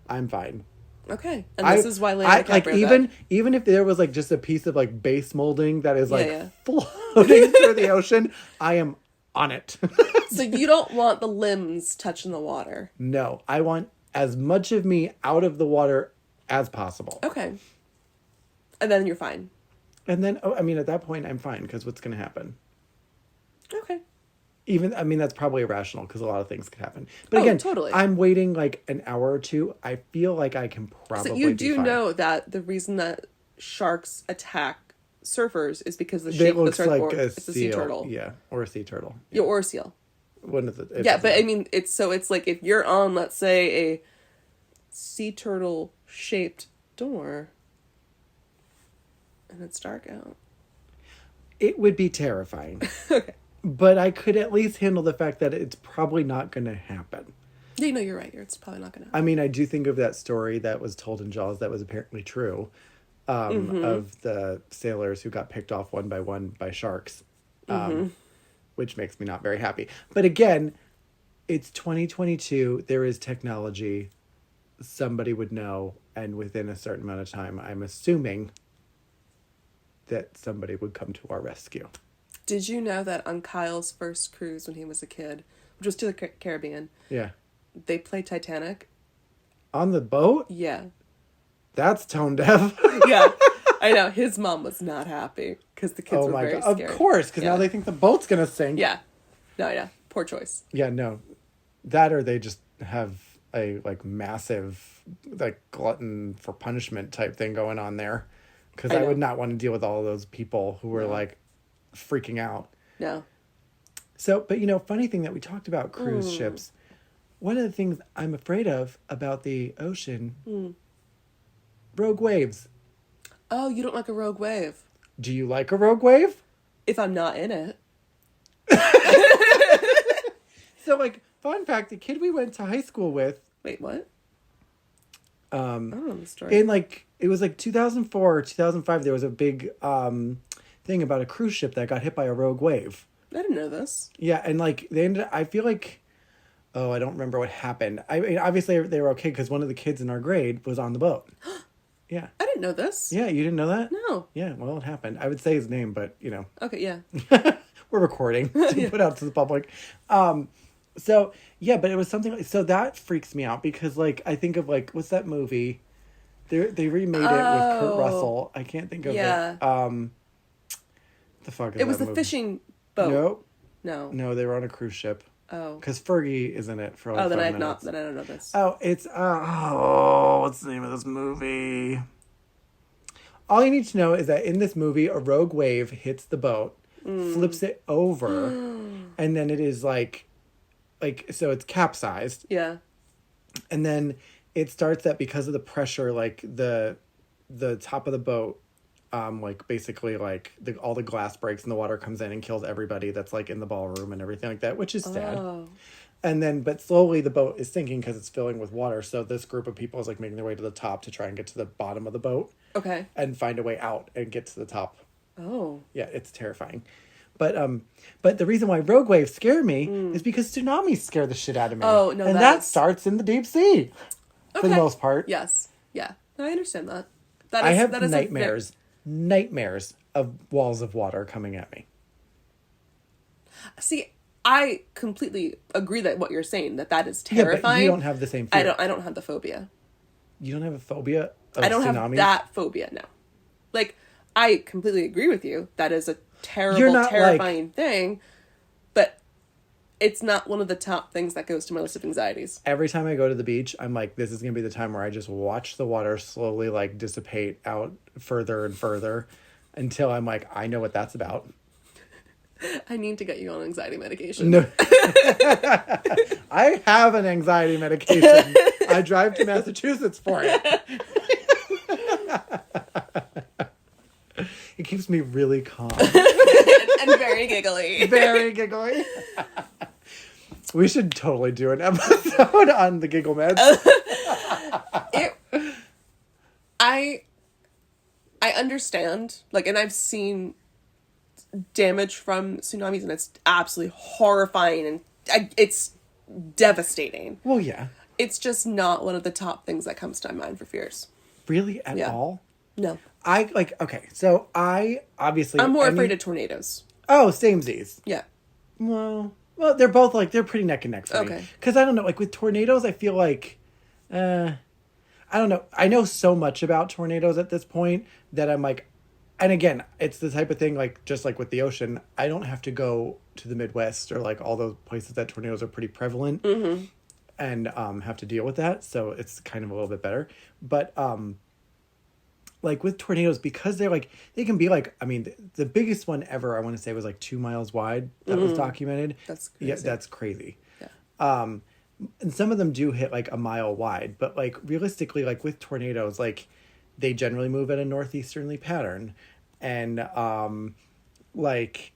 I'm fine. Okay. And this is why Leonardo like DiCaprio even if there was like just a piece of like base molding that is like Yeah. floating through the ocean, I am on it. So you don't want the limbs touching the water. No, I want as much of me out of the water as possible. Okay. And then you're fine. And then, I mean, at that point, I'm fine because what's going to happen? Okay. That's probably irrational because a lot of things could happen. But again, totally. I'm waiting like an hour or two. I feel like I can probably So you be fine. know that the reason that sharks attack surfers is because of the It shape of the looks surf like board. a It's a sea seal. turtle. Yeah, or a sea turtle. Yeah, or a seal. One of the. Yeah, but I mean, it's like if you're on, let's say, a sea turtle shaped door and it's dark out. It would be terrifying. Okay. But I could at least handle the fact that it's probably not going to happen. Yeah, no, you're right. It's probably not going to happen. I mean, I do think of that story that was told in Jaws that was apparently true, of the sailors who got picked off one by sharks, which makes me not very happy. But again, it's 2022. There is technology. Somebody would know, and within a certain amount of time, I'm assuming that somebody would come to our rescue. Did you know that on Kyle's first cruise when he was a kid, which was to the Caribbean, Yeah. they play Titanic. On the boat? Yeah. That's tone deaf. Yeah. I know. His mom was not happy because the kids were very scared. Of course, because now they think the boat's going to sink. Yeah. No, yeah. Poor choice. Yeah, no. That or they just have a, like, massive, like, glutton for punishment type thing going on there. Because I would not want to deal with all of those people who were, like, freaking out. No. So, but, funny thing that we talked about cruise ships. One of the things I'm afraid of about the ocean, rogue waves. Oh, you don't like a rogue wave? Do you like a rogue wave? If I'm not in it. So, like, fun fact, the kid we went to high school with. Wait, what? I don't know the story. In, like, it was, like, 2004 or 2005, there was a big thing about a cruise ship that got hit by a rogue wave. I didn't know this. Yeah, and, like, I feel like, I don't remember what happened. I mean, obviously, they were okay because one of the kids in our grade was on the boat. Yeah. I didn't know this. Yeah, you didn't know that? No. Yeah, well, it happened. I would say his name, but, Okay, yeah. we're recording to put out to the public. So, yeah, but it was something like... So that freaks me out because, like, I think of, like, what's that movie? They remade it with Kurt Russell. I can't think of it. The fuck is It was that the movie? fishing boat. Nope. No. No, they were on a cruise ship. Oh. Because Fergie is in it for like 5 then I minutes. Then I don't know this. Oh, it's... what's the name of this movie? All you need to know is that in this movie, a rogue wave hits the boat, flips it over, and then it is like, so it's capsized. Yeah. And then it starts that because of the pressure, like the top of the boat, like basically like all the glass breaks and the water comes in and kills everybody that's like in the ballroom and everything like that, which is sad. Oh. And then, but slowly the boat is sinking because it's filling with water. So this group of people is like making their way to the top to try and get to the bottom of the boat. Okay. And find a way out and get to the top. Oh. Yeah, it's terrifying. But the reason why rogue waves scare me is because tsunamis scare the shit out of me. Oh, no, and that starts in the deep sea for the most part. Yes. Yeah. I understand that. I have nightmares of walls of water coming at me. See, I completely agree that what you're saying, that is terrifying. Yeah, but you don't have the same fear. I don't have the phobia. You don't have a phobia of I don't tsunamis? have that phobia, no. Like, I completely agree with you. That is a terrible, terrifying thing. But it's not one of the top things that goes to my list of anxieties. Every time I go to the beach, I'm like, this is going to be the time where I just watch the water slowly, like, dissipate out further and further until I'm like, I know what that's about. I need to get you on anxiety medication. No. I have an anxiety medication. I drive to Massachusetts for it. It keeps me really calm. and very giggly. Very giggly. We should totally do an episode on the giggle meds. I understand, like, and I've seen damage from tsunamis, and it's absolutely horrifying, and it's devastating. Well, yeah. It's just not one of the top things that comes to my mind for fears. Really? At all? No. Okay, so I obviously... I'm more afraid of tornadoes. Oh, samesies. Yeah. Well, they're both, like, they're pretty neck and neck for me. Because I don't know, like, with tornadoes, I feel like, I don't know. I know so much about tornadoes at this point that I'm like, and again, it's the type of thing, like, just like with the ocean, I don't have to go to the Midwest or, like, all those places that tornadoes are pretty prevalent and have to deal with that. So it's kind of a little bit better. But, like, with tornadoes, because they're, like, they can be, like, I mean, the biggest one ever, I want to say, was, like, 2 miles wide that was documented. That's crazy. Yeah, that's crazy. Yeah. And some of them do hit, like, a mile wide. But, like, realistically, like, with tornadoes, like, they generally move at a northeasterly pattern. And, like,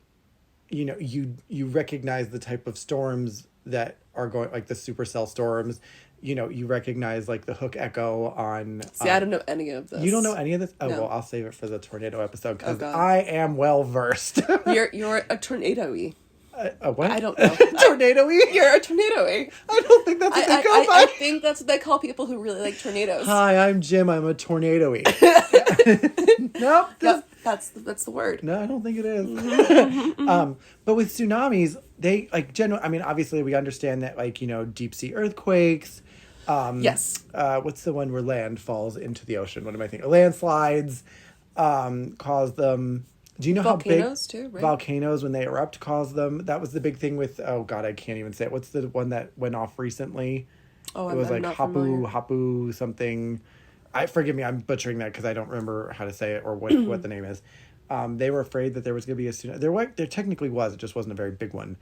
you know, you recognize the type of storms that are going, like, the supercell storms. You know, you recognize, like, the hook echo on... See, I don't know any of this. You don't know any of this? Oh, No. well, I'll save it for the tornado episode, because God. I am well-versed. You're a tornado-y. A what? I don't know. Tornado-y? You're a tornado-y. I don't think that's what they go by. I think that's what they call people who really like tornadoes. Hi, I'm Jim. I'm a tornado-y. Nope. Yep, that's the word. No, I don't think it is. But with tsunamis, they like general. I mean, obviously we understand that like, you know, deep sea earthquakes. Yes. What's the one where land falls into the ocean? What am I thinking? Landslides cause them. Do you know Volcanoes how big too, right? volcanoes when they erupt cause them? That was the big thing with, oh God, I can't even say it. What's the one that went off recently? Oh, It was I'm like not familiar. Hapu something. Forgive me, I'm butchering that because I don't remember how to say it or what the name is. They were afraid that there was going to be a tsunami. There technically was. It just wasn't a very big one.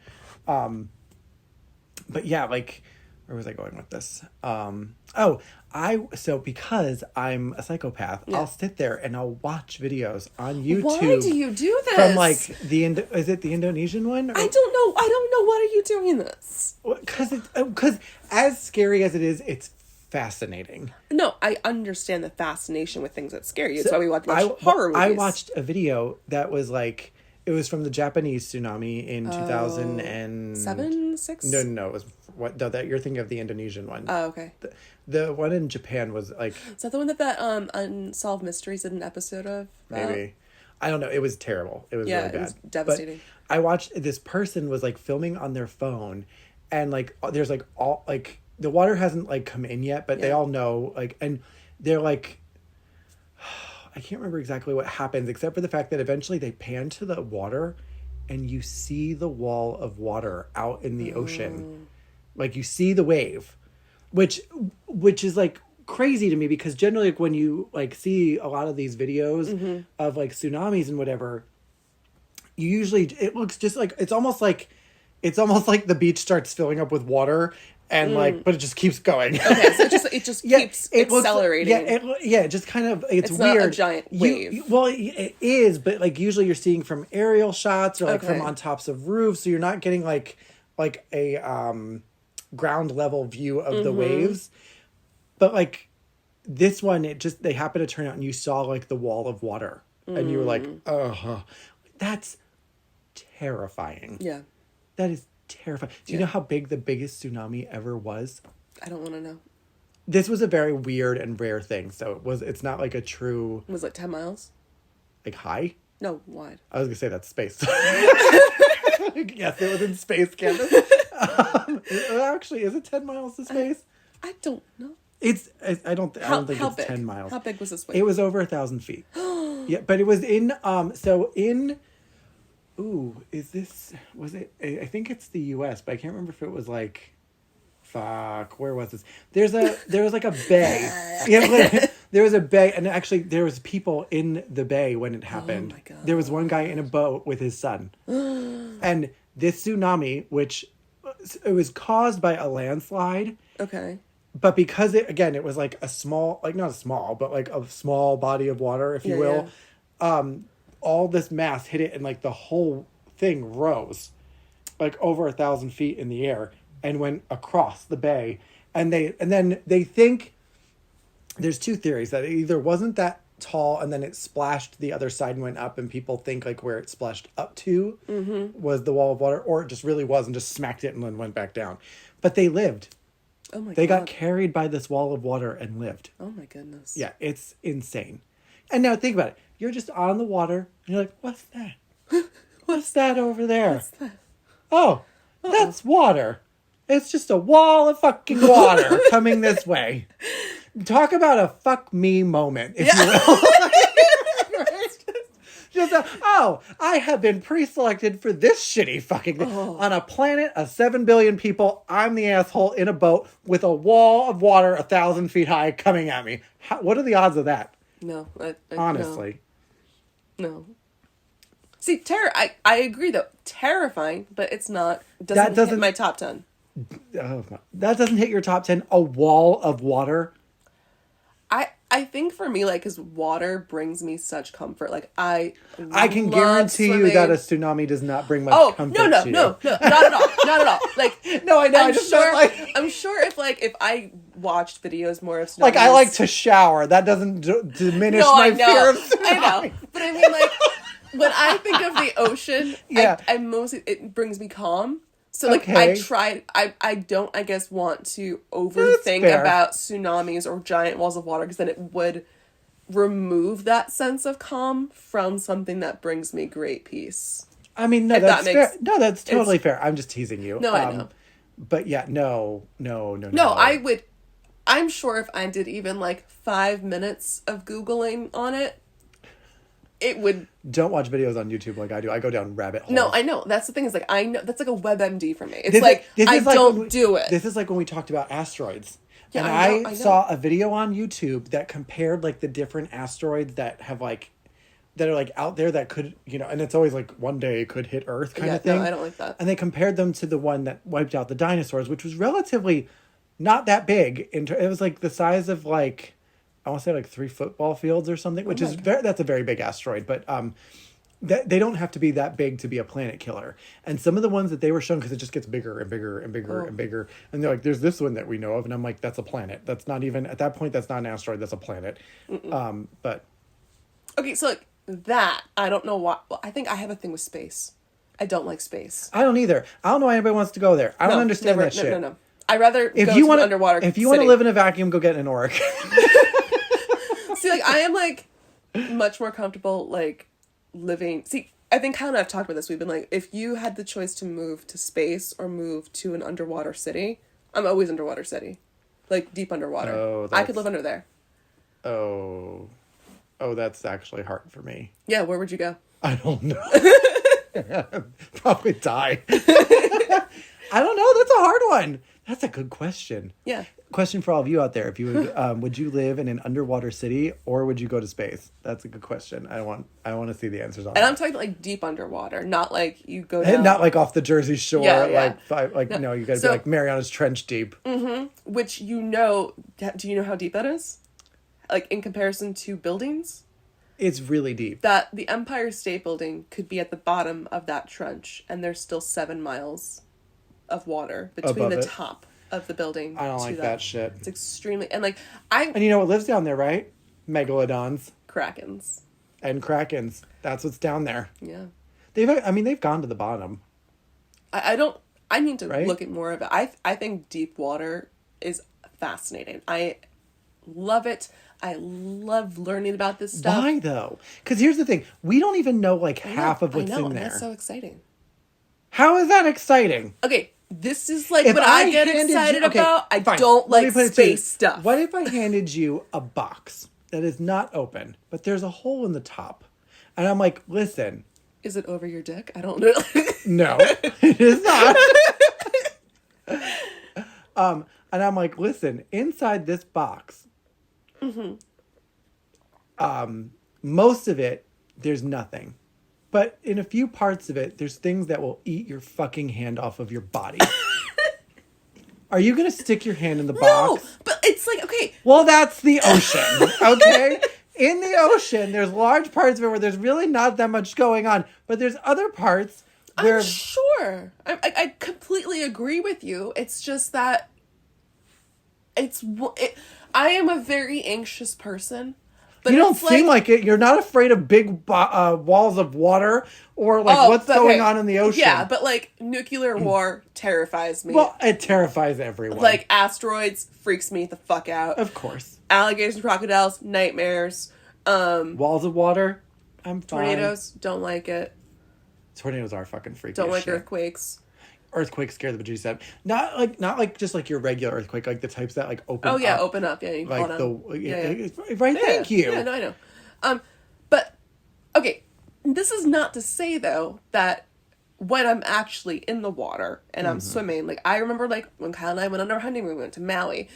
But yeah, like, where was I going with this? So because I'm a psychopath, Yeah. I'll sit there and I'll watch videos on YouTube. Why do you do this? From like is it the Indonesian one? I don't know. I don't know. Why are you doing this? Because as scary as it is, it's fascinating. No, I understand the fascination with things that scare you. That's why we watch horror movies. I watched a video that was like, it was from the Japanese tsunami in 2007, 6. No, it was that you're thinking of the Indonesian one. Oh, okay. The one in Japan was like, Is that the one that Unsolved Mysteries did an episode of? maybe. I don't know. It was terrible. It was really bad. It was devastating. But I watched, this person was like filming on their phone, and like there's like all like the water hasn't like come in yet, but they all know like, and they're like, I can't remember exactly what happens except for the fact that eventually they pan to the water and you see the wall of water out in the ocean. Like you see the wave, which is like crazy to me because generally like when you like see a lot of these videos of like tsunamis and whatever, you usually, it looks just like, it's almost like the beach starts filling up with water. And like, but it just keeps going. Okay, so it just keeps accelerating. It just kind of, it's weird. not a giant wave. It is, but like usually you're seeing from aerial shots or like from on tops of roofs, so you're not getting like a ground level view of the waves. But like this one, they happened to turn out and you saw like the wall of water, and you were like, that's terrifying. Yeah, that is terrifying. Do you know how big the biggest tsunami ever was? I don't want to know. This was a very weird and rare thing. So it's not like a true. Was it 10 miles? Like high? No, wide. I was gonna say that's space. Yes, it was in space, Candace. Actually, is it 10 miles to space? I don't know. I don't think it's big? 10 miles. How big was this wave? It was over 1,000 feet. Yeah, but it was in was it? I think it's the U.S., but I can't remember if it was like, where was this? There was like a bay. Yeah, there was a bay, and actually there was people in the bay when it happened. Oh my God. There was one guy in a boat with his son. And this tsunami, which it was caused by a landslide. Okay. But because it was like a small, like not a small, but like a small body of water, if you will, all this mass hit it and like the whole thing rose like over 1,000 feet in the air and went across the bay. And then they think there's two theories, that it either wasn't that tall and then it splashed the other side and went up, and people think like where it splashed up to was the wall of water, or it just really was and just smacked it and then went back down. But they lived. Oh my God. They got carried by this wall of water and lived. Oh my goodness. Yeah, it's insane. And now think about it. You're just on the water and you're like, what's that? What's that over there? What's that? Oh, that's water. It's just a wall of fucking water coming this way. Talk about a fuck me moment, if you will. I have been pre-selected for this shitty fucking thing. On a planet of 7 billion people, I'm the asshole in a boat with a wall of water 1,000 feet high coming at me. What are the odds of that? No. Honestly. No. See, I agree though. Terrifying, but it's not. Doesn't hit my top 10. That doesn't hit your top 10. A wall of water. I think for me, like, because water brings me such comfort. Like, I can guarantee you that a tsunami does not bring much comfort no, to you. No, not at all. Not at all. Like, no, I know. I'm sure if I watched videos more of tsunamis. Like, I like to shower. That doesn't diminish my fear of tsunami. I know. But I mean, like, when I think of the ocean, I mostly, it brings me calm. So, like, I don't, I guess, want to overthink about tsunamis or giant walls of water, because then it would remove that sense of calm from something that brings me great peace. I mean, no, If that's that fair. makes- No, that's totally fair. I'm just teasing you. No, I know. But yeah, no. No, I would. I'm sure if I did even like 5 minutes of Googling on it, it would. Don't watch videos on YouTube like I do. I go down rabbit holes. No, I know. That's the thing is like, I know that's like a WebMD for me. It's I don't do it. This is like when we talked about asteroids. Yeah, and I know. saw a video on YouTube that compared like the different asteroids that have like, that are like out there that could, you know, and it's always like one day it could hit Earth kind of thing. No, I don't like that. And they compared them to the one that wiped out the dinosaurs, which was relatively not that big. It was like the size of like, I want to say like 3 football fields or something, which is that's a very big asteroid, but they don't have to be that big to be a planet killer. And some of the ones that they were shown, because it just gets bigger and bigger and bigger and bigger, and they're like, there's this one that we know of, and I'm like, that's a planet. That's not even at that point. That's not an asteroid. That's a planet. But okay, so like that, I don't know why. Well, I think I have a thing with space. I don't like space. I don't either. I don't know why anybody wants to go there. I don't understand that shit. No. I'd rather If go you to want an underwater if you want to city. live in a vacuum, go get an orc. See, like I am like much more comfortable like living. See, I think Kyle and I have talked about this. We've been like, if you had the choice to move to space or move to an underwater city, I'm always underwater city, like deep underwater. Oh, I could live under there. Oh, that's actually hard for me. Yeah, where would you go? I don't know. Probably die. I don't know. That's a hard one. That's a good question. Yeah. Question for all of you out there: if you would you live in an underwater city or would you go to space? That's a good question. I want to see the answers on And that. I'm talking like deep underwater, not like you go down. And not like off the Jersey Shore, Yeah. no, you got to be like Mariana's Trench deep. Which do you know how deep that is? Like in comparison to buildings? It's really deep. That the Empire State Building could be at the bottom of that trench, and there's still 7 miles of water between Above the it. top of the building. I don't like that shit. It's extremely and And you know what lives down there, right? Megalodons Krakens. and krakens. That's what's down there. Yeah, They've gone to the bottom. I don't. I need to Right? look at more of it. I think deep water is fascinating. I love it. I love learning about this stuff. Why though? Because here's the thing: we don't even know like half of what's I know, in and there. that's so exciting. How is that exciting? Okay, this is like If what I get handed excited you- okay, about. I fine. don't Let me like put it to you. space stuff. What if I handed you a box that is not open, but there's a hole in the top, and I'm like, listen, Is it over your dick? I don't know. no, it is not. And I'm like, listen, inside this box, most of it, there's nothing. But in a few parts of it, there's things that will eat your fucking hand off of your body. Are you going to stick your hand in the No, box? but it's like, okay. Well, that's the ocean, okay? In the ocean, there's large parts of it where there's really not that much going on. But there's other parts where... I'm sure. I completely agree with you. It's just that I am a very anxious person. But you don't it's seem like it. You're not afraid of big walls of water or like what's going on in the ocean. Yeah, but like nuclear war terrifies me. Well, it terrifies everyone. Like asteroids freaks me the fuck out. Of course. Alligators and crocodiles, nightmares. Walls of water, I'm fine. Tornadoes, don't like it. Tornadoes are fucking freaky. Don't as like shit. Earthquakes. Earthquakes scare the bejesus out. Not like just like your regular earthquake, like the types that like open. Oh yeah, up. open up. Yeah, you fall Like down. right. Thank you. Yeah, no, I know. But okay, this is not to say though that when I'm actually in the water and I'm swimming, like I remember like when Kyle and I went on our honeymoon, we went to Maui.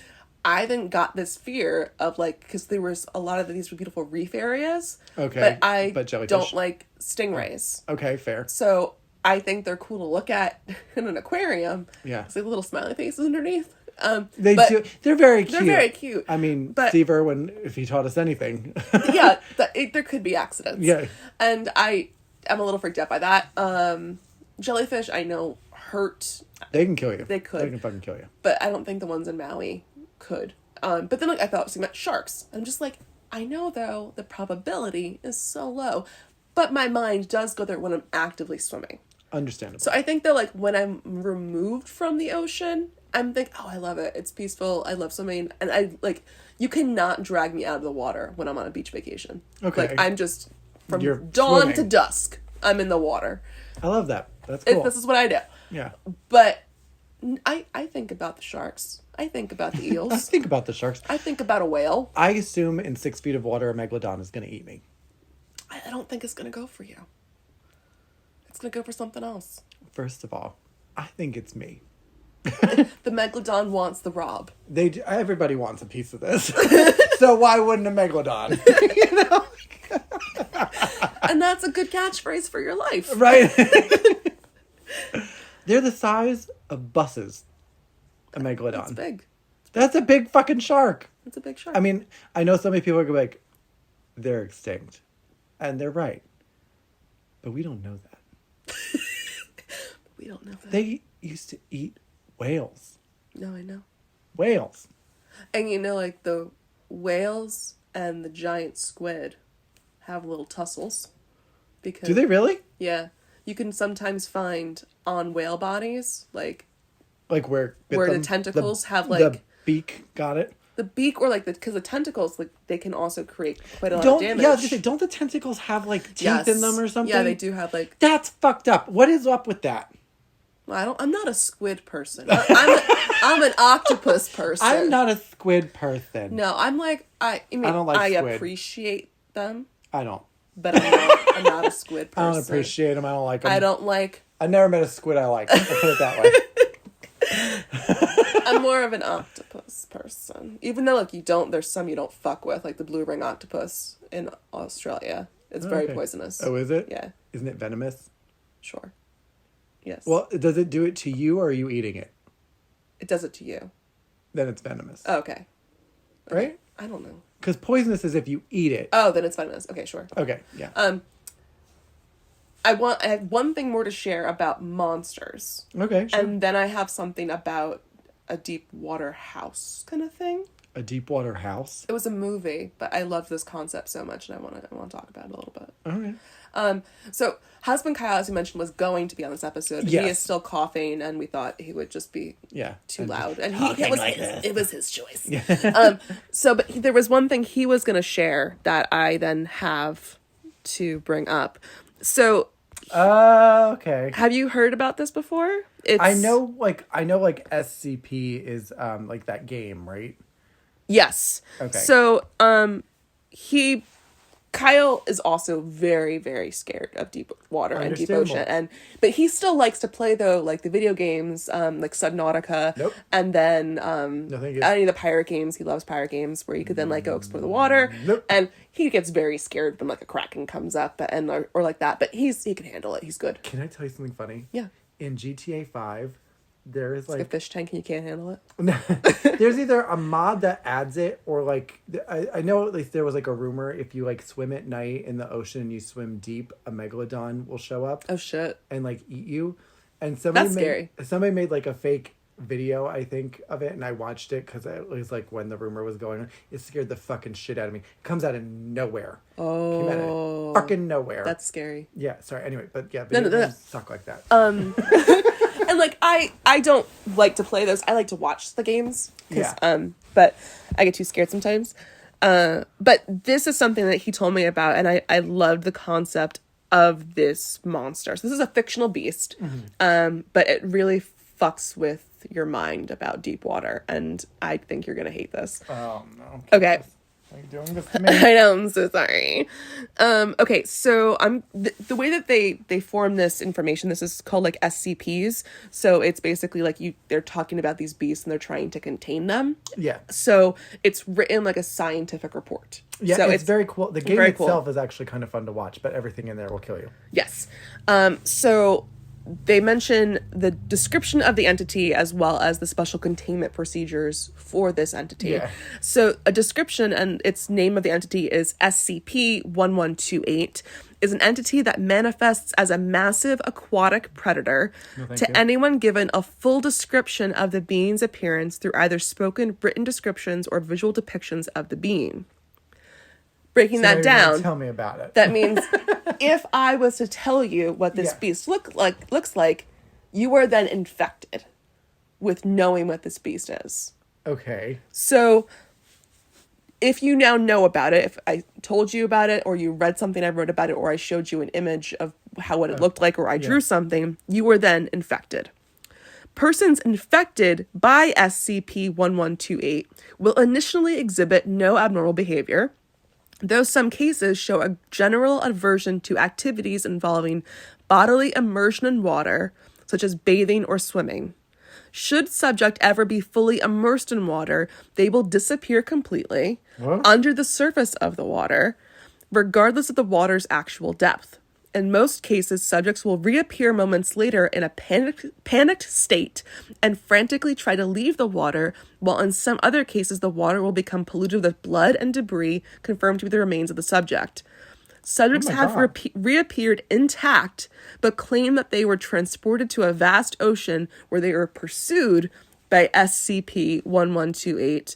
I then got this fear of like, because there was a lot of these beautiful reef areas. Okay, But I but jellyfish. don't like stingrays. Okay, fair. So I think they're cool to look at in an aquarium. Yeah. It's like little smiley faces underneath. They but do. They're very cute. They're very cute. I mean, But- Seaver, if he taught us anything. Yeah, there could be accidents. Yeah. And I'm a little freaked out by that. Jellyfish, I know, hurt, They can kill you. They could. They can fucking kill you. but I don't think the ones in Maui could. But then like I thought it was about sharks. I'm just like, I know though the probability is so low, but my mind does go there when I'm actively swimming. Understandable. So I think that like when I'm removed from the ocean, I'm like, oh, I love it. It's peaceful. I love swimming, and I like you cannot drag me out of the water when I'm on a beach vacation. Okay. Like I'm just from You're dawn swimming. to dusk. I'm in the water. I love that. That's cool. This is what I do. Yeah. But I think about the sharks. I think about the eels. I think about the sharks. I think about a whale. I assume in 6 feet of water, a megalodon is going to eat me. I don't think it's going to go for you. It's going to go for something else. First of all, I think it's me. The megalodon wants the rob. Everybody wants a piece of this. So why wouldn't a megalodon? You know? And that's a good catchphrase for your life. Right. They're the size of buses. A megalodon. That's big. That's a big fucking shark. That's a big shark. I mean, I know so many people are going to be like, they're extinct. And they're right. But we don't know that. We don't know that. They used to eat whales. No, I know. Whales. And you know, like the whales and the giant squid have little tussles. Because, Do they really? Yeah. You can sometimes find on whale bodies, like where the tentacles have the beak. Got it. The beak, or because the tentacles, like, they can also create quite a lot of damage. Yeah, don't the tentacles have teeth in them or something? Yeah, they do have That's fucked up. What is up with that? Well, I'm not a squid person. I'm an octopus person. I'm not a squid person. No, I don't like squid. Appreciate them. I don't. But I'm not a squid person. I don't appreciate them. I don't like them. I never met a squid I like. I'll put it that way. I'm more of an octopus person. Even though, there's some you don't fuck with, like the blue ring octopus in Australia. It's very poisonous. Oh, is it? Yeah. Isn't it venomous? Sure. Yes. Well, does it do it to you, or are you eating it? It does it to you. Then it's venomous. Oh, okay. Right? I don't know. Because poisonous is if you eat it. Oh, then it's venomous. Okay, sure. Okay, yeah. I have one thing more to share about monsters. Okay, sure. And then I have something about a deep water house kind of thing. A deep water house? It was a movie, but I love this concept so much, and I want to talk about it a little bit. Okay. So husband Kyle, as you mentioned, was going to be on this episode. Yes. He is still coughing, and we thought he would just be too loud, and it was his choice. Yeah. But there was one thing he was going to share that I then have to bring up. So, okay. Have you heard about this before? I know SCP is that game, right? Yes. Okay. So, Kyle is also very, very scared of deep water and deep ocean, but he still likes to play the video games, like Subnautica. Nope. And then any of the pirate games. He loves pirate games where you could then go explore the water. Nope. And he gets very scared when a kraken comes up or like that, but he can handle it. He's good. Can I tell you something funny? Yeah. In GTA 5, there is a fish tank and you can't handle it. There's either a mod that adds it, or I know at least there was a rumor, if you swim at night in the ocean and you swim deep, a megalodon will show up. Oh shit. And eat you. And scary. Somebody made a fake video, I think, of it, and I watched it because it was when the rumor was going on. It scared the fucking shit out of me. It comes out of nowhere. Oh. Came out of fucking nowhere. That's scary. Yeah, sorry. Anyway, but yeah, no. talk like that. And I don't like to play those. I like to watch the games. Yeah. But I get too scared sometimes. But this is something that he told me about, and I loved the concept of this monster. So this is a fictional beast. Mm-hmm. But it really fucks with your mind about deep water, and I think you're gonna hate this. Oh no. Okay. Why are you doing this to me? I know, I'm so sorry. Okay, so the way that they form this information, this is called SCPs. So it's basically they're talking about these beasts and they're trying to contain them. Yeah. So it's written like a scientific report. Yeah, so it's very cool. The game itself is actually kind of fun to watch, but everything in there will kill you. Yes. So they mention the description of the entity as well as the special containment procedures for this entity. Yeah. So a description, and its name of the entity is SCP-1128, is an entity that manifests as a massive aquatic predator anyone given a full description of the being's appearance through either spoken, written descriptions or visual depictions of the being. Breaking that down, tell me about it. That means if I was to tell you what this beast looks like, you are then infected with knowing what this beast is. Okay. So if you now know about it, if I told you about it, or you read something I wrote about it, or I showed you an image of what it looked like, or I drew something, you were then infected. Persons infected by SCP-1128 will initially exhibit no abnormal behavior, though some cases show a general aversion to activities involving bodily immersion in water, such as bathing or swimming. Should subject ever be fully immersed in water, they will disappear completely under the surface of the water, regardless of the water's actual depth. In most cases, subjects will reappear moments later in a panicked state and frantically try to leave the water, while in some other cases, the water will become polluted with blood and debris confirmed to be the remains of the subject. Subjects have reappeared intact, but claim that they were transported to a vast ocean where they were pursued by SCP-1128.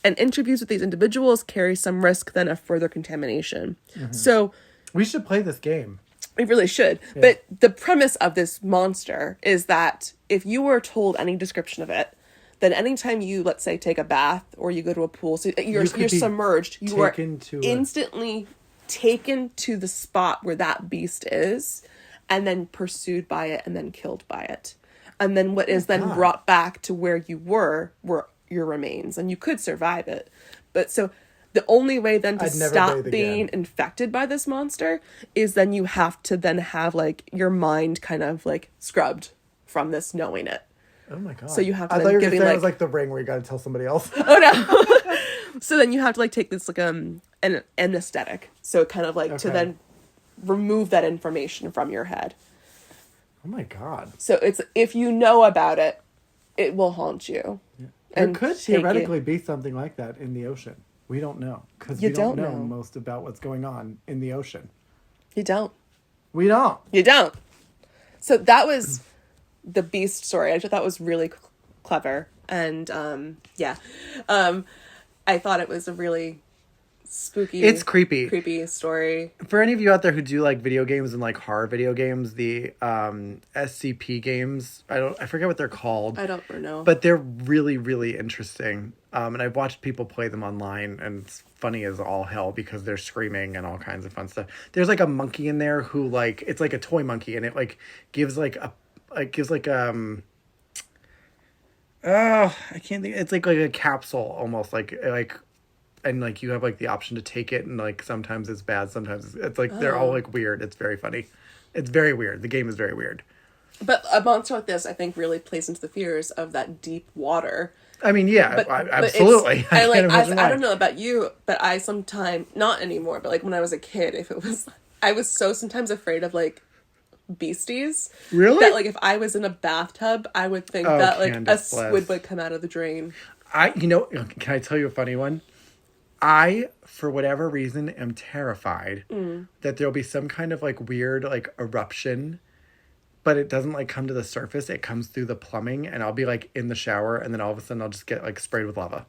And interviews with these individuals carry some risk then of further contamination. Mm-hmm. So we should play this game. We really should. Yeah. But the premise of this monster is that if you were told any description of it, then anytime you, let's say, take a bath or you go to a pool, so you're submerged, you are instantly taken to the spot where that beast is, and then pursued by it, and then killed by it. And then what is then brought back to where you were your remains, and you could survive it. But so the only way then to stop being infected by this monster is then you have to then have like your mind kind of like scrubbed from this knowing it. Oh my god. So you have to I then thought you were giving saying like, it was like The Ring where you got to tell somebody else. Oh no. So then you have to like take this like an anesthetic. So kind of like to then remove that information from your head. Oh my god. So it's, if you know about it, it will haunt you. Yeah. There could theoretically be something like that in the ocean. We don't know, because we don't know most about what's going on in the ocean. You don't. We don't. You don't. So that was the beast story. I thought that was really clever. And I thought it was a really spooky. It's creepy story. For any of you out there who do like video games and like horror video games, the SCP games, I forget what they're called. I don't know. But they're really, really interesting. And I've watched people play them online, and it's funny as all hell because they're screaming and all kinds of fun stuff. There's like a monkey in there who like, it's like a toy monkey, and it like gives like I can't think. It's like a capsule almost, like, and like you have like the option to take it, and like sometimes it's bad, sometimes it's like they're all like weird. It's very funny. It's very weird. The game is very weird. But a monster like this, I think, really plays into the fears of that deep water. I mean, yeah, absolutely. I don't know about you, but I sometimes, not anymore, but like when I was a kid, I was so sometimes afraid of like beasties. Really? That like if I was in a bathtub, I would think that like a squid would come out of the drain. Can I tell you a funny one? I, for whatever reason, am terrified that there'll be some kind of like weird like eruption, but it doesn't like come to the surface. It comes through the plumbing, and I'll be like in the shower, and then all of a sudden I'll just get like sprayed with lava.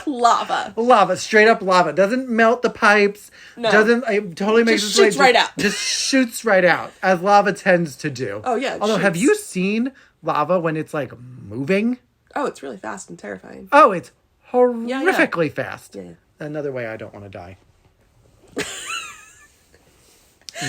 Lava, straight up lava. Doesn't melt the pipes. No. It totally makes just shoots right out. Just shoots right out, as lava tends to do. Oh yeah. Although, have you seen lava when it's like moving? Oh, it's really fast and terrifying. Oh, it's horrifically fast. Yeah. Another way I don't want to die.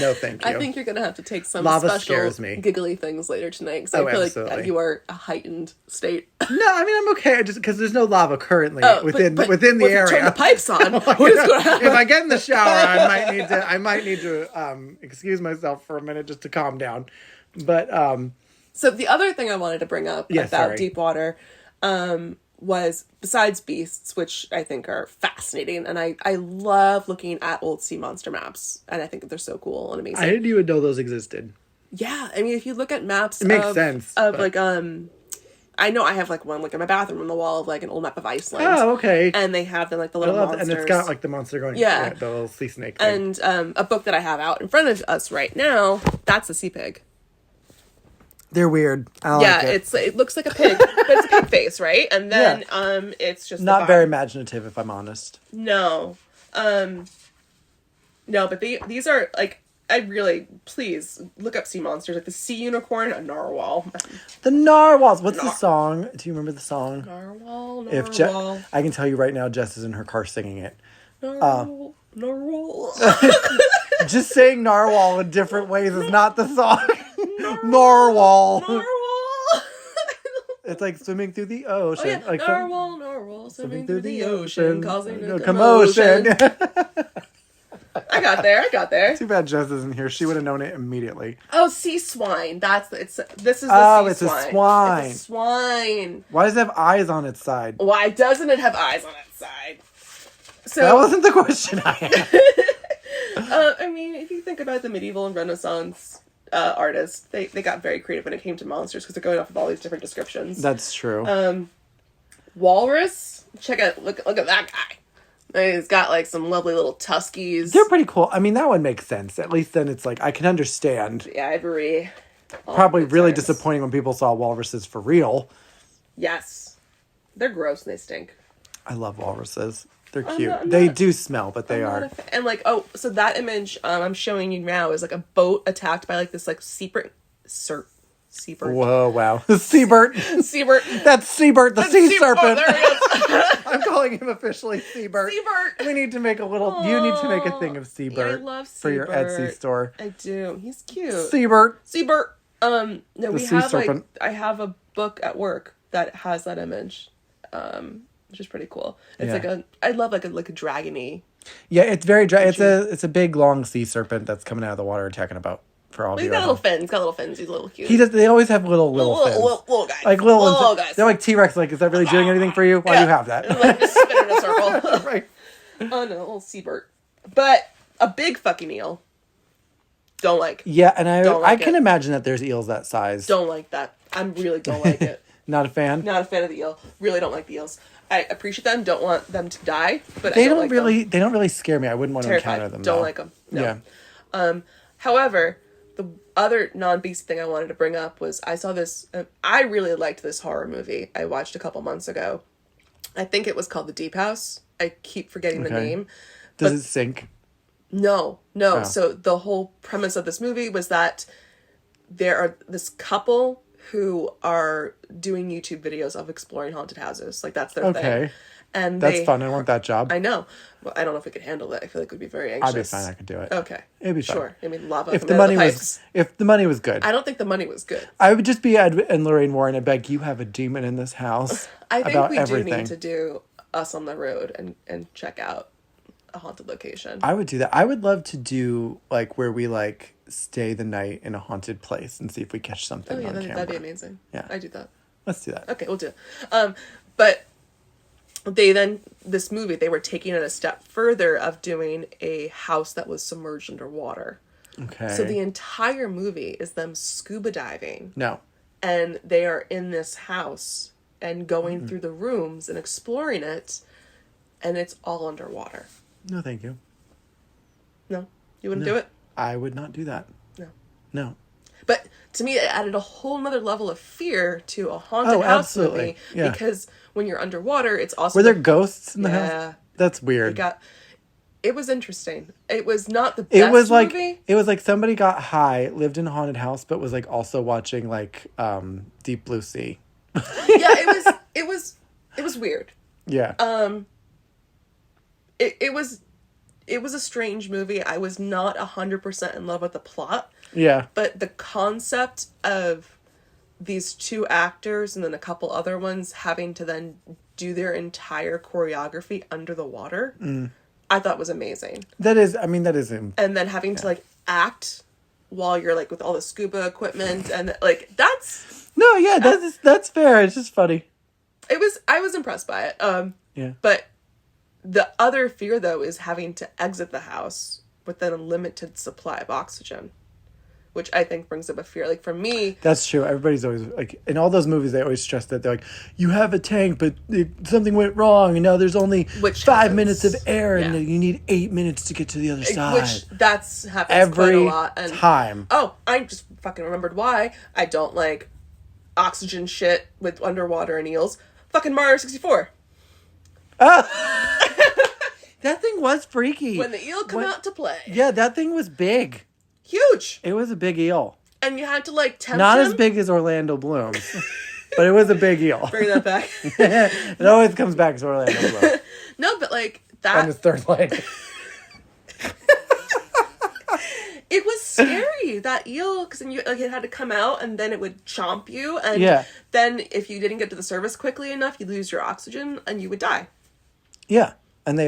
No, thank you. I think you're going to have to take some lava special scares me. Giggly things later tonight, because I feel absolutely. Like you are a heightened state. No, I mean, I'm okay, just because there's no lava currently within the area. Turn the pipes on. What is going to happen? If I get in the shower, I might need to excuse myself for a minute just to calm down. But so the other thing I wanted to bring up about deep water was, besides beasts, which I think are fascinating, and I love looking at old sea monster maps, and I think they're so cool and amazing. I didn't even know those existed. Yeah, I mean, if you look at maps, it makes sense. Like I know I have like one like in my bathroom on the wall of like an old map of Iceland. Oh, okay. And they have like the little monsters, and it's got like the monster going. Yeah, the little sea snake thing. And a book that I have out in front of us right now, that's a sea pig. They're weird. Like it looks like a pig, but it's a pig face, right? And then it's just not very imaginative, if I'm honest. No, but these are like, please look up sea monsters, like the sea unicorn, a narwhal. The narwhals. What's the song? Do you remember the song? Narwhal. I can tell you right now, Jess is in her car singing it. Narwhal. Just saying narwhal in different ways is not the song. Narwhal. It's like swimming through the ocean. Oh, yeah. Like narwhal, swimming through the ocean, causing a commotion. I got there. Too bad Jess isn't here. She would have known it immediately. Oh, sea swine. This is the sea swine. A swine. It's a swine. Why does it have eyes on its side? Why doesn't it have eyes on its side? So that wasn't the question I had. I mean, if you think about the medieval and Renaissance artists, they got very creative when it came to monsters because they're going off of all these different descriptions. That's true. Walrus. Look at that guy. He's got like some lovely little tuskies. They're pretty cool. I mean, that one makes sense. At least then it's like I can understand. The ivory. Probably really disappointing when people saw walruses for real. Yes. They're gross and they stink. I love walruses. They're cute. They do smell, but they are. And like, so that image I'm showing you now is like a boat attacked by like this like seabird. Whoa, wow. Seabird. That's Seabird, the sea serpent. There he is. I'm calling him officially Seabird. We need to make a little... You need to make a thing of Seabird. I love Seabird. For your Etsy store. I do. He's cute. Seabird. No, we have serpent. I have a book at work that has that image, which is pretty cool. It's like I love like a dragony. Yeah, it's very it's a big long sea serpent that's coming out of the water attacking about. For all he's got little fins. He's got little fins. He's a little cute. They always have little fins. Little guys. Like little guys. They're like T-Rex. Like, is that really doing anything for you? Why do you have that? Like just spin in a circle. Right. Oh no, little seabird. But a big fucking eel. Don't like. Yeah, and I can imagine that there's eels that size. Don't like that. I really don't like it. Not a fan. Not a fan of the eel. Really don't like the eels. I appreciate them. Don't want them to die. But they I don't don't like really. them. They don't really scare me. I wouldn't want to encounter them. Don't like them. No. Yeah. However, the other non-beast thing I wanted to bring up was I saw this. I really liked this horror movie I watched a couple months ago. I think it was called The Deep House. I keep forgetting the name. Does it sink? No. Oh. So the whole premise of this movie was that there are this couple who are doing YouTube videos of exploring haunted houses. Like that's their thing. And that's fun. I want that job. I know. Well, I don't know if we could handle that. I feel like we'd be very anxious. I'd be fine. I could do it. Okay. It'd be fun. Sure. I mean, lava. If the money was good. I don't think the money was good. I would just be Ed and Lorraine Warren and beg, you have a demon in this house. I think about we everything. do need to do Us on the Road and check out a haunted location. I would do that. I would love to do like where we like stay the night in a haunted place and see if we catch something on camera. That'd be amazing. Yeah. I do that. Let's do that. Okay, we'll do it. But this movie, they were taking it a step further of doing a house that was submerged underwater. Okay. So the entire movie is them scuba diving. No. And they are in this house and going through the rooms and exploring it, and it's all underwater. No, thank you. No? You wouldn't do it? I would not do that. No. But to me, it added a whole nother level of fear to a haunted house movie. Yeah. Because when you're underwater, it's also... Were there ghosts in the house? That's weird. It was interesting. It was not the best movie. It was like somebody got high, lived in a haunted house, but was like also watching like Deep Blue Sea. Yeah, it was weird. Yeah. It was a strange movie. I was not 100% in love with the plot. Yeah. But the concept of these two actors and then a couple other ones having to then do their entire choreography under the water, I thought was amazing. That is. And then having to like act while you're like with all the scuba equipment and like that's... No, yeah, that's fair. It's just funny. I was impressed by it. Yeah. But the other fear though is having to exit the house with an unlimited supply of oxygen, which I think brings up a fear. Like for me... That's true. Everybody's always like, in all those movies, they always stress that they're like, you have a tank, but something went wrong, and now there's only 5 minutes of air, and you need 8 minutes to get to the other side. Which happens quite a lot. And, time. Oh, I just fucking remembered why I don't like oxygen shit with underwater and eels. Fucking Mario 64. That thing was freaky. When the eel come out to play. Yeah, that thing was big. Huge. It was a big eel. And you had to like tempt Not him. as big as Orlando Bloom's, but it was a big eel. Bring that back. It always comes back to Orlando Bloom. No, but like that. On his third leg. It was scary, that eel, because then it had to come out and then it would chomp you, and then if you didn't get to the surface quickly enough, you'd lose your oxygen and you would die. Yeah, and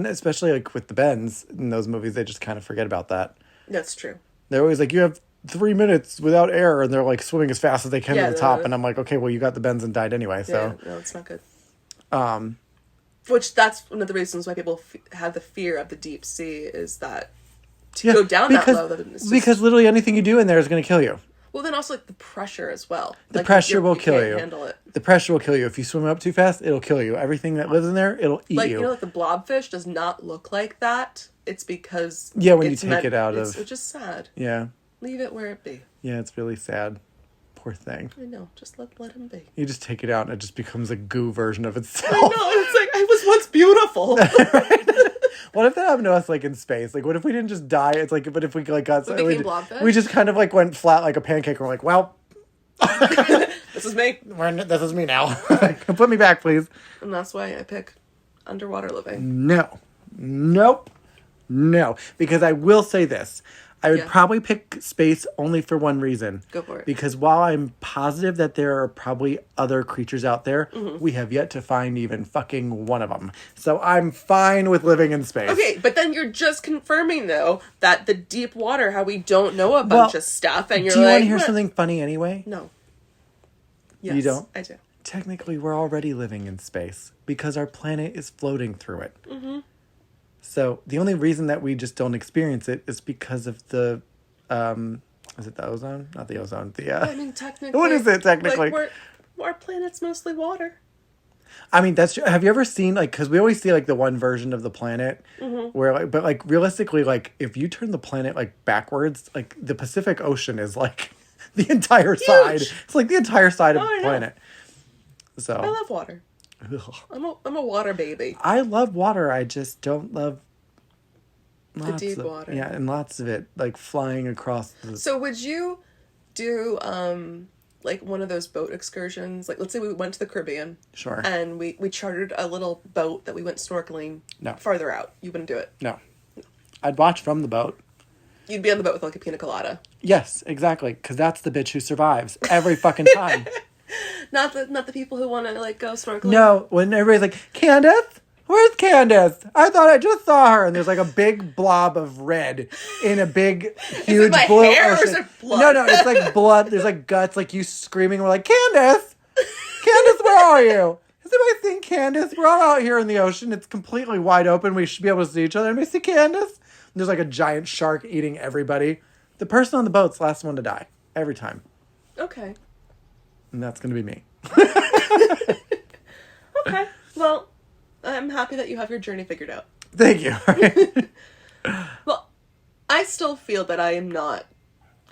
especially like with the bends in those movies, they just kind of forget about that. That's true. They're always like, you have 3 minutes without air, and they're like swimming as fast as they can to the top, and I'm like, okay, well, you got the bends and died anyway, so. Yeah, no, it's not good. Which, that's one of the reasons why people have the fear of the deep sea, is that to go down that low. Because literally anything you do in there is going to kill you. Well, then also like the pressure as well. The pressure will kill you. Handle it. The pressure will kill you. If you swim up too fast, it'll kill you. Everything that lives in there, it'll eat you. You know, like the blobfish does not look like that. It's because when you take it out of, it's just sad. Yeah. Leave it where it be. Yeah, it's really sad. Poor thing. I know. Just let him be. You just take it out and it just becomes a goo version of itself. I know. It's like, I was once beautiful. Right? What if that happened to us, like, in space? Like, what if we didn't just die? It's like, but if we, like, got... We just kind of, like, went flat like a pancake, and we're like, well... This is me. This is me now. Put me back, please. And that's why I pick underwater living. No. Nope. No. Because I will say this. I would probably pick space only for one reason. Go for it. Because while I'm positive that there are probably other creatures out there, we have yet to find even fucking one of them. So I'm fine with living in space. Okay, but then you're just confirming, though, that the deep water, how we don't know a bunch of stuff, and you're like... Do you want to hear something funny anyway? No. Yes, you don't? I do. Technically, we're already living in space because our planet is floating through it. Mm-hmm. So the only reason that we just don't experience it is because of the, is it the ozone? Not the ozone. I mean, technically. What is it technically? Like our planet's mostly water. I mean, that's. Have you ever seen, like, because we always see like the one version of the planet, where like, but like realistically, like if you turn the planet like backwards, like the Pacific Ocean is like the entire side. It's like the entire side of the planet. So I love water. I'm a water baby. I love water. I just don't love the deep water. Yeah, and lots of it, like flying across the... So would you do like one of those boat excursions? Like, let's say we went to the Caribbean. Sure. And we chartered a little boat that we went snorkeling farther out. You wouldn't do it? No. I'd watch from the boat. You'd be on the boat with like a pina colada. Yes, exactly. Because that's the bitch who survives every fucking time. Not the people who want to like go snorkeling. No, when everybody's like, Candace? Where's Candace? I thought I just saw her. And there's like a big blob of red in a big, huge blue hair ocean. Or is it blood? No, it's like blood. There's like guts, like you screaming. We're like, Candace! Candace, where are you? Has anybody seen Candace? We're all out here in the ocean. It's completely wide open. We should be able to see each other. Anybody see Candace? And there's like a giant shark eating everybody. The person on the boat's the last one to die. Every time. Okay. And that's going to be me. Okay. Well, I'm happy that you have your journey figured out. Thank you. Well, I still feel that I am not,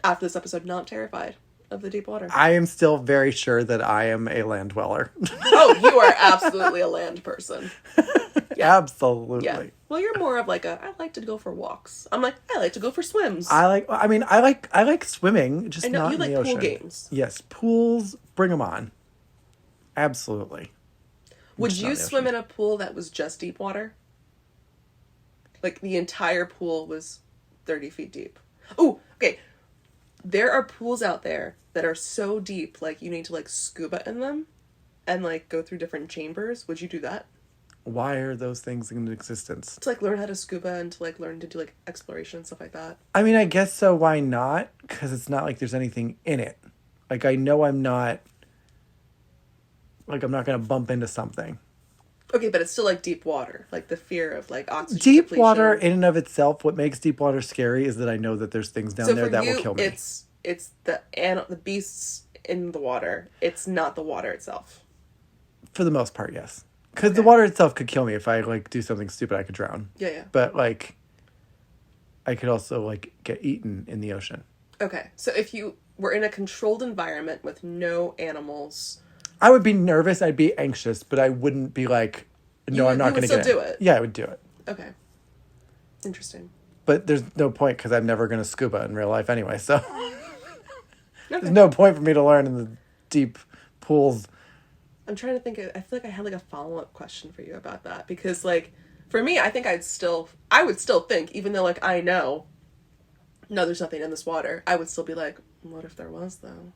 after this episode, not terrified of the deep water. I am still very sure that I am a land dweller. Oh, you are absolutely a land person. Yeah. Absolutely. Yeah. Well, you're more of like I like to go for walks. I'm like, I like to go for swims. I like swimming, just not in the ocean. You like pool games. Yes, pools, bring them on. Absolutely. Would you swim in a pool that was just deep water? Like the entire pool was 30 feet deep. Oh, okay. There are pools out there that are so deep, like you need to like scuba in them and like go through different chambers. Would you do that? Why are those things in existence? To like learn how to scuba and to like learn to do like exploration and stuff like that. I mean, I guess so. Why not? Because it's not like there's anything in it. Like I know I'm not going to bump into something. Okay, but it's still like deep water. Like the fear of like oxygen Deep depletion. water in and of itself, what makes deep water scary is that I know that there's things down there that will kill me. It's the beasts in the water. It's not the water itself. For the most part, yes. Because the water itself could kill me if I like do something stupid. I could drown. Yeah. But like, I could also like get eaten in the ocean. Okay, so if you were in a controlled environment with no animals, I would be nervous. I'd be anxious, but I wouldn't be like, no, I'm not going to get it. You would still do it. Yeah, I would do it. Okay. Interesting. But there's no point because I'm never going to scuba in real life anyway. So Okay. there's no point for me to learn in the deep pools. I'm trying to think. I feel like I had like a follow-up question for you about that because like for me, I think I would still think, even though like I know, no, there's nothing in this water. I would still be like, what if there was though?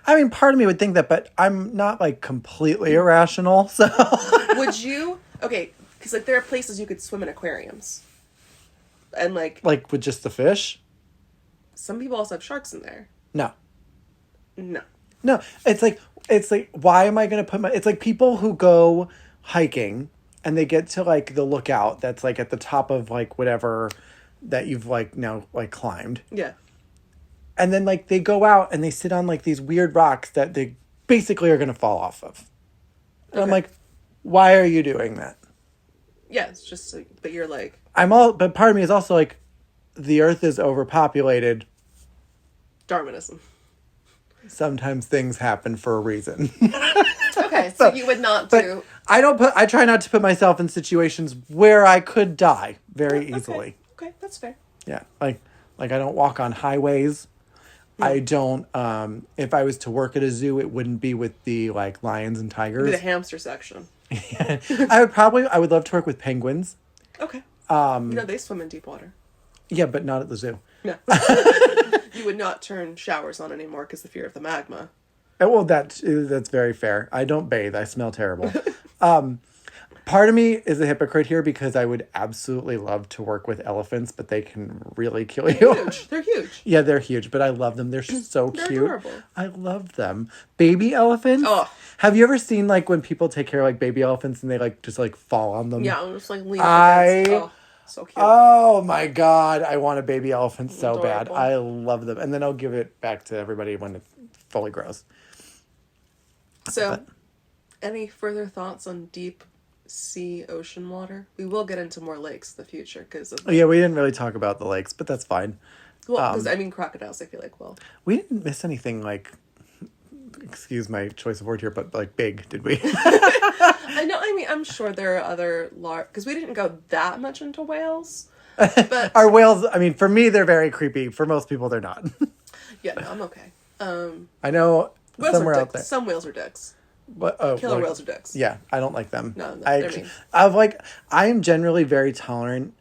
I mean, part of me would think that, but I'm not like completely irrational. So would you? Okay, because like there are places you could swim in aquariums, and like with just the fish. Some people also have sharks in there. No. No. It's like why am I gonna put my? It's like people who go hiking and they get to like the lookout that's like at the top of like whatever that you've like now like climbed. Yeah. And then like they go out and they sit on like these weird rocks that they basically are gonna fall off of. And I'm like, why are you doing that? Yeah, it's just like, but you're like but part of me is also like, the earth is overpopulated. Darwinism. Sometimes things happen for a reason. Okay, so you would not do. I try not to put myself in situations where I could die very easily. Okay, that's fair. Yeah. Like I don't walk on highways. Yeah. I don't, if I was to work at a zoo, it wouldn't be with the like lions and tigers. It'd be the hamster section. I would love to work with penguins. Okay. They swim in deep water. Yeah, but not at the zoo. No. You would not turn showers on anymore because the fear of the magma. Well, that's very fair. I don't bathe. I smell terrible. Part of me is a hypocrite here because I would absolutely love to work with elephants, but they can really kill you. They're huge. Yeah, they're huge, but I love them. They're so They're cute. adorable. I love them. Baby elephants? Oh. Have you ever seen like when people take care of like baby elephants and they like just like fall on them? Yeah, I'm just like leaning against. Oh, so cute. Oh my God. I want a baby elephant so Adorable. bad. I love them. And then I'll give it back to everybody when it fully grows. So, any further thoughts on deep sea ocean water? We will get into more lakes in the future because of... Yeah, we didn't really talk about the lakes, but that's fine. Well, because crocodiles, I feel like, well... We didn't miss anything like... Excuse my choice of word here, but like big, did we? I know, I'm sure there are other large... Because we didn't go that much into whales, but... Our whales, for me, they're very creepy. For most people, they're not. Yeah, no, I'm okay. I know whales somewhere are out there. Some whales are dicks. What? Killer whales are dicks. Yeah, I don't like them. No, they're mean. I am generally very tolerant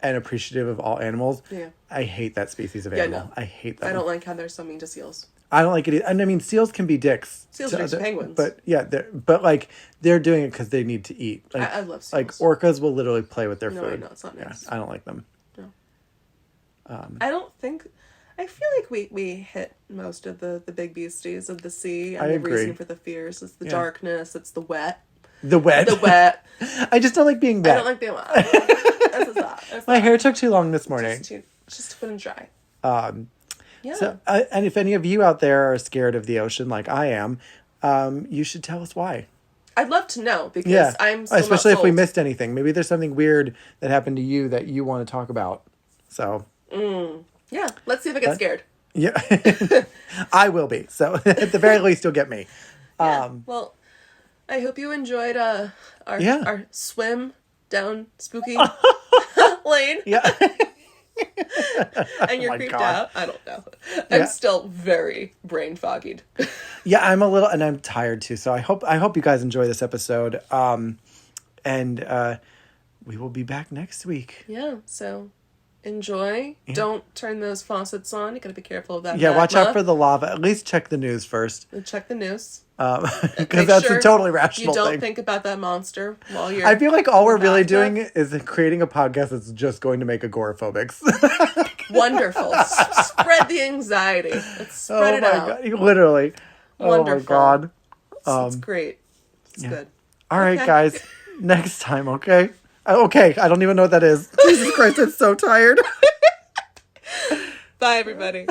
and appreciative of all animals. Yeah. I hate that species of animal. No. I hate them. I don't like how they're so mean to seals. I don't like it. And seals can be dicks. Seals are just penguins. But yeah, they're doing it because they need to eat. Like, I love seals. Like orcas will literally play with their food. No, it's not nice. Yeah, I don't like them. No. I don't think... I feel like we hit most of the big beasties of the sea. And I agree. reason for the fears. It's the darkness. It's the wet. The wet? The wet. I just don't like being wet. I don't like being wet. This is that. My hair took too long this morning. Just to put it dry. Yeah. So, and if any of you out there are scared of the ocean like I am, you should tell us why. I'd love to know because I'm still especially not if we sold. missed anything. Maybe there's something weird that happened to you that you want to talk about. So... Yeah, let's see if I get scared. Yeah, I will be. So at the very least, you'll get me. Yeah. Well, I hope you enjoyed our swim down spooky lane. Yeah. And you're creeped out. I don't know. I'm still very brain foggied. Yeah, I'm a little, and I'm tired too. So I hope you guys enjoy this episode. And we will be back next week. Yeah. So. Enjoy. Yeah. Don't turn those faucets on. You gotta be careful of that. Yeah, watch out for the lava. At least check the news first. Check the news. Because that's a totally rational thing. You don't think about that monster while you're... I feel like all we're really doing is creating a podcast that's just going to make agoraphobics. Wonderful. Spread the anxiety. Let's spread it out. God. Literally. Wonderful. Oh my God. It's great. It's good. All right, guys. Next time, okay? Okay, I don't even know what that is. Jesus Christ, I'm so tired. Bye, everybody.